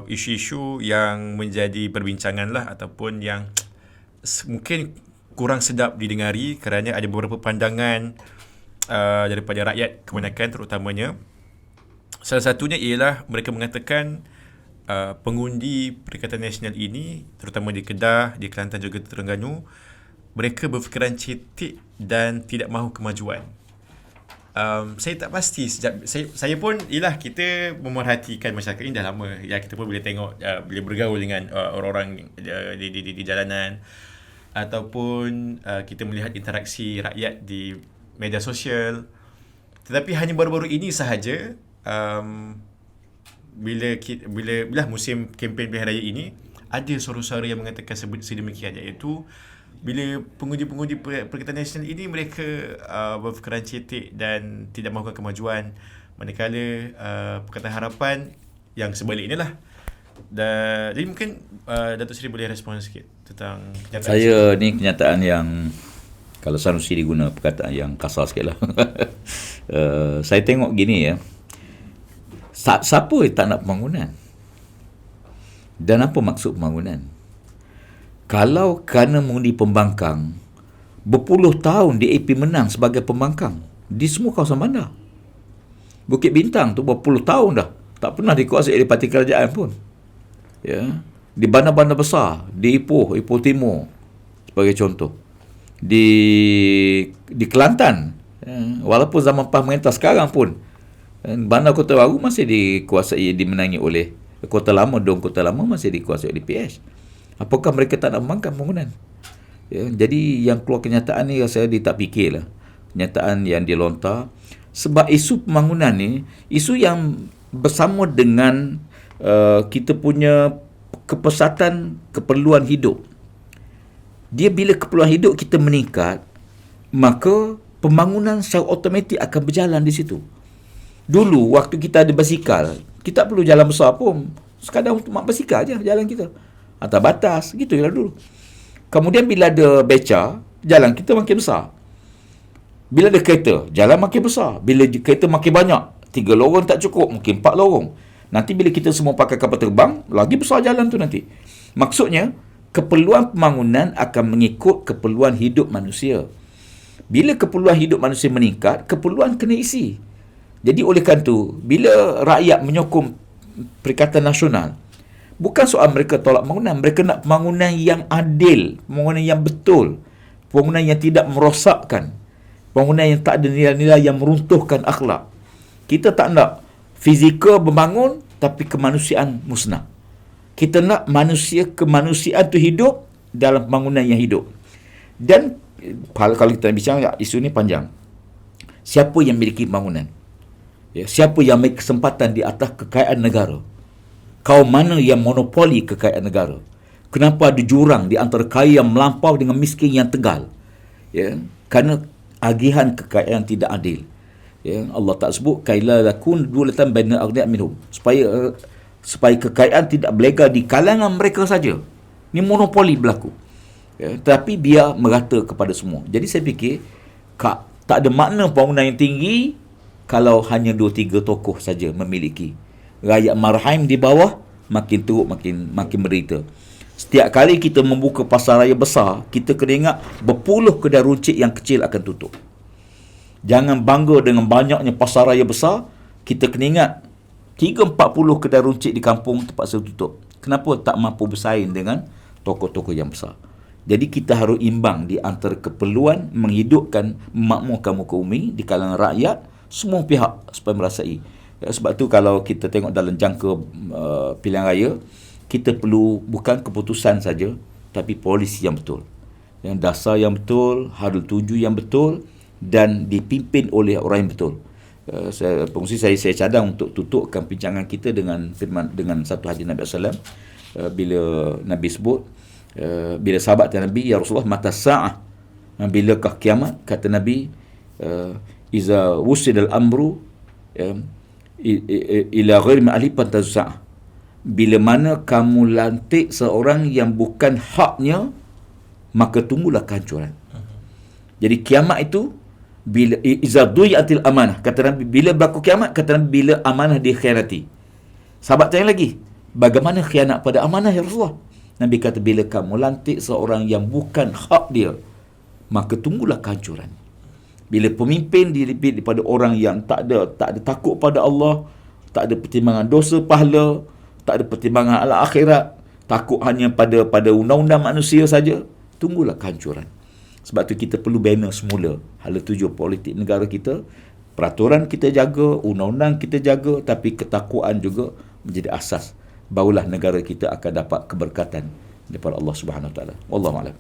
isu-isu yang menjadi perbincangan lah, ataupun yang mungkin kurang sedap didengari kerana ada beberapa pandangan daripada rakyat kebanyakan terutamanya. Salah satunya ialah mereka mengatakan pengundi Perikatan Nasional ini, terutama di Kedah, di Kelantan juga di Terengganu, mereka berfikiran cetek dan tidak mahu kemajuan. Saya tak pasti saya pun ialah kita memerhatikan masyarakat ini dah lama ya, kita pun boleh tengok bila bergaul dengan orang-orang di jalanan, ataupun kita melihat interaksi rakyat di media sosial. Tetapi hanya baru-baru ini sahaja bila musim kempen pilihan raya ini, ada suara-suara yang mengatakan sedemikian, iaitu bila pengundi-pengundi Perikatan Nasional ini mereka berfikiran cetek dan tidak mahukan kemajuan, manakala Pakatan Harapan yang sebaliknya lah. Jadi mungkin Datuk Seri boleh respon sikit tentang kenyataan saya ni kenyataan yang, kalau Sanusi diguna perkataan yang kasar sikit lah. Saya tengok gini ya, siapa yang tak nak pembangunan? Dan apa maksud pembangunan? Kalau kerana mengundi pembangkang, berpuluh tahun DAP menang sebagai pembangkang di semua kawasan bandar. Bukit Bintang tu berpuluh tahun dah tak pernah dikuasai oleh parti kerajaan pun. Ya, di bandar-bandar besar, di Ipoh Timur sebagai contoh. Di Kelantan, walaupun zaman pemerintah sekarang pun, bandar Kota Baru masih dikuasai, dimenangi oleh Kota Lama, Dong Kota Lama masih dikuasai oleh PH. Apakah mereka tak nak membangkang pembangunan? Ya, jadi yang keluar kenyataan ni saya dia tak fikirlah. Kenyataan yang dilontar. Sebab isu pembangunan ni, isu yang bersama dengan kita punya kepesatan keperluan hidup. Dia bila keperluan hidup kita meningkat, maka pembangunan secara automatik akan berjalan di situ. Dulu waktu kita ada basikal, kita tak perlu jalan besar pun. Sekadar untuk mak basikal je jalan kita. Atas batas, gitu je lah dulu. Kemudian bila ada beca, jalan kita makin besar. Bila ada kereta, jalan makin besar. Bila kereta makin banyak, 3 lorong tak cukup, mungkin 4 lorong. Nanti bila kita semua pakai kapal terbang, lagi besar jalan tu nanti. Maksudnya, keperluan pembangunan akan mengikut keperluan hidup manusia. Bila keperluan hidup manusia meningkat, keperluan kena isi. Jadi oleh kerana tu, bila rakyat menyokong Perikatan Nasional, bukan soal mereka tolak pembangunan, mereka nak pembangunan yang adil, pembangunan yang betul, pembangunan yang tidak merosakkan, pembangunan yang tak ada nilai-nilai yang meruntuhkan akhlak. Kita tak nak fizikal membangun tapi kemanusiaan musnah. Kita nak kemanusiaan tu hidup dalam pembangunan yang hidup. Dan kalau kita bincang, isu ni panjang. Siapa yang memiliki pembangunan? Ya, siapa yang memiliki kesempatan di atas kekayaan negara? Kaum mana yang monopoli kekayaan negara? Kenapa ada jurang di antara kaya yang melampau dengan miskin yang tegal? Ya, kerana agihan kekayaan tidak adil. Ya, Allah tak sebut kaila lakun dulatan baina aghniyat minhum, supaya supaya kekayaan tidak berlega di kalangan mereka saja. Ni monopoli berlaku. Tapi biar merata kepada semua. Jadi saya fikir tak ada makna bangunan yang tinggi kalau hanya 2-3 tokoh saja memiliki. Rakyat marhaim di bawah makin teruk makin menderita. Setiap kali kita membuka pasar raya besar, kita kena ingat berpuluh kedai runcit yang kecil akan tutup. Jangan bangga dengan banyaknya pasar raya besar. Kita kena ingat 30-40 kedai runcit di kampung terpaksa tutup. Kenapa tak mampu bersaing dengan toko-toko yang besar? Jadi kita harus imbang di antara keperluan menghidupkan, memakmurkan muka bumi di kalangan rakyat, semua pihak supaya merasai. Sebab tu kalau kita tengok dalam jangka pilihan raya, kita perlu bukan keputusan saja, tapi polisi yang betul. Yang dasar yang betul, hadul tuju yang betul dan dipimpin oleh orang yang betul. Saya cadang untuk tutupkan perbincangan kita dengan firman, dengan satu hadis Nabi SAW, bila Nabi sebut, bila sahabat Nabi, ya Rasulullah, mata sa'ah, bilakah kiamat? Kata Nabi, iza wusidal amru ila ghairi ma'ali pantaz sa'ah. Bila mana kamu lantik seorang yang bukan haknya, maka tunggulah kehancuran. Jadi kiamat itu bila iza duyatil amanah, kata Nabi, bila berlaku kiamat, kata Nabi, bila amanah dikhianati. Sahabat tanya lagi, bagaimana khianat pada amanah ya Rasulullah? Nabi kata, bila kamu lantik seorang yang bukan hak dia, maka tunggulah kehancuran. Bila pemimpin dilipit daripada orang yang tak ada takut pada Allah, tak ada pertimbangan dosa pahala, tak ada pertimbangan ala akhirat, takut hanya pada undang-undang manusia saja, tunggulah kehancuran. Sebab tu kita perlu bina semula hala tuju politik negara kita. Peraturan kita jaga, undang-undang kita jaga, tapi ketakwaan juga menjadi asas. Barulah negara kita akan dapat keberkatan daripada Allah Subhanahu Wa Taala. Wallahu a'lam.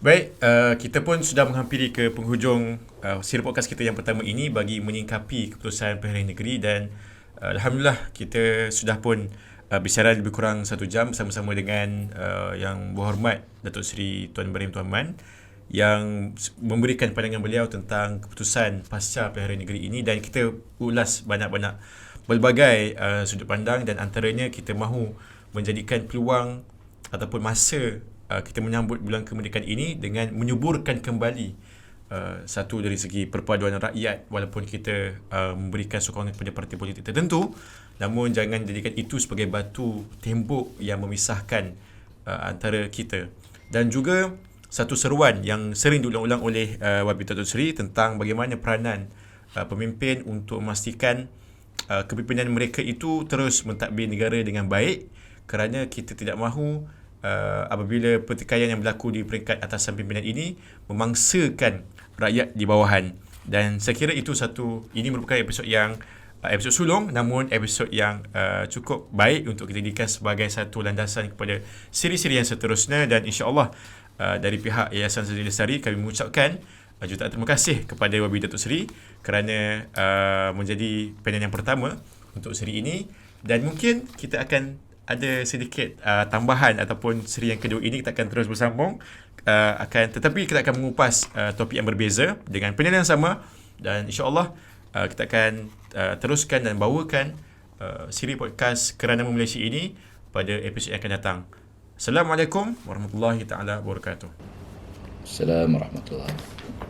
Baik, kita pun sudah menghampiri ke penghujung siri podcast kita yang pertama ini bagi menyingkapi keputusan Pilihan Negeri, dan alhamdulillah kita sudah pun bicara lebih kurang 1 jam bersama-sama dengan yang berhormat Datuk Seri Tuan Ibrahim Tuan Man, yang memberikan pandangan beliau tentang keputusan pasca Pilihan Negeri ini, dan kita ulas banyak-banyak pelbagai sudut pandang, dan antaranya kita mahu menjadikan peluang ataupun masa kita menyambut bulan kemerdekaan ini dengan menyuburkan kembali satu dari segi perpaduan rakyat, walaupun kita memberikan sokongan kepada parti politik tertentu, namun jangan jadikan itu sebagai batu tembok yang memisahkan antara kita. Dan juga satu seruan yang sering diulang-ulang oleh Wabi Datuk Seri tentang bagaimana peranan pemimpin untuk memastikan kepimpinan mereka itu terus mentadbir negara dengan baik, kerana kita tidak mahu apabila pertikaian yang berlaku di peringkat atasan pimpinan ini memangsakan rakyat di bawahan. Dan saya kira itu ini merupakan episod sulung, namun episod yang cukup baik untuk kita jadikan sebagai satu landasan kepada siri-siri yang seterusnya. Dan insya-Allah dari pihak Yayasan Sri Lestari kami mengucapkan jutaan terima kasih kepada Wabi Datuk Seri kerana menjadi panel yang pertama untuk siri ini, dan mungkin kita akan ada sedikit tambahan ataupun siri yang kedua ini kita akan terus bersambung, tetapi kita akan mengupas topik yang berbeza dengan panel yang sama, dan insya-Allah kita akan teruskan dan bawakan siri podcast Kerana Malaysia ini pada episod yang akan datang. Assalamualaikum warahmatullahi taala wabarakatuh. Assalamualaikum warahmatullahi wabarakatuh.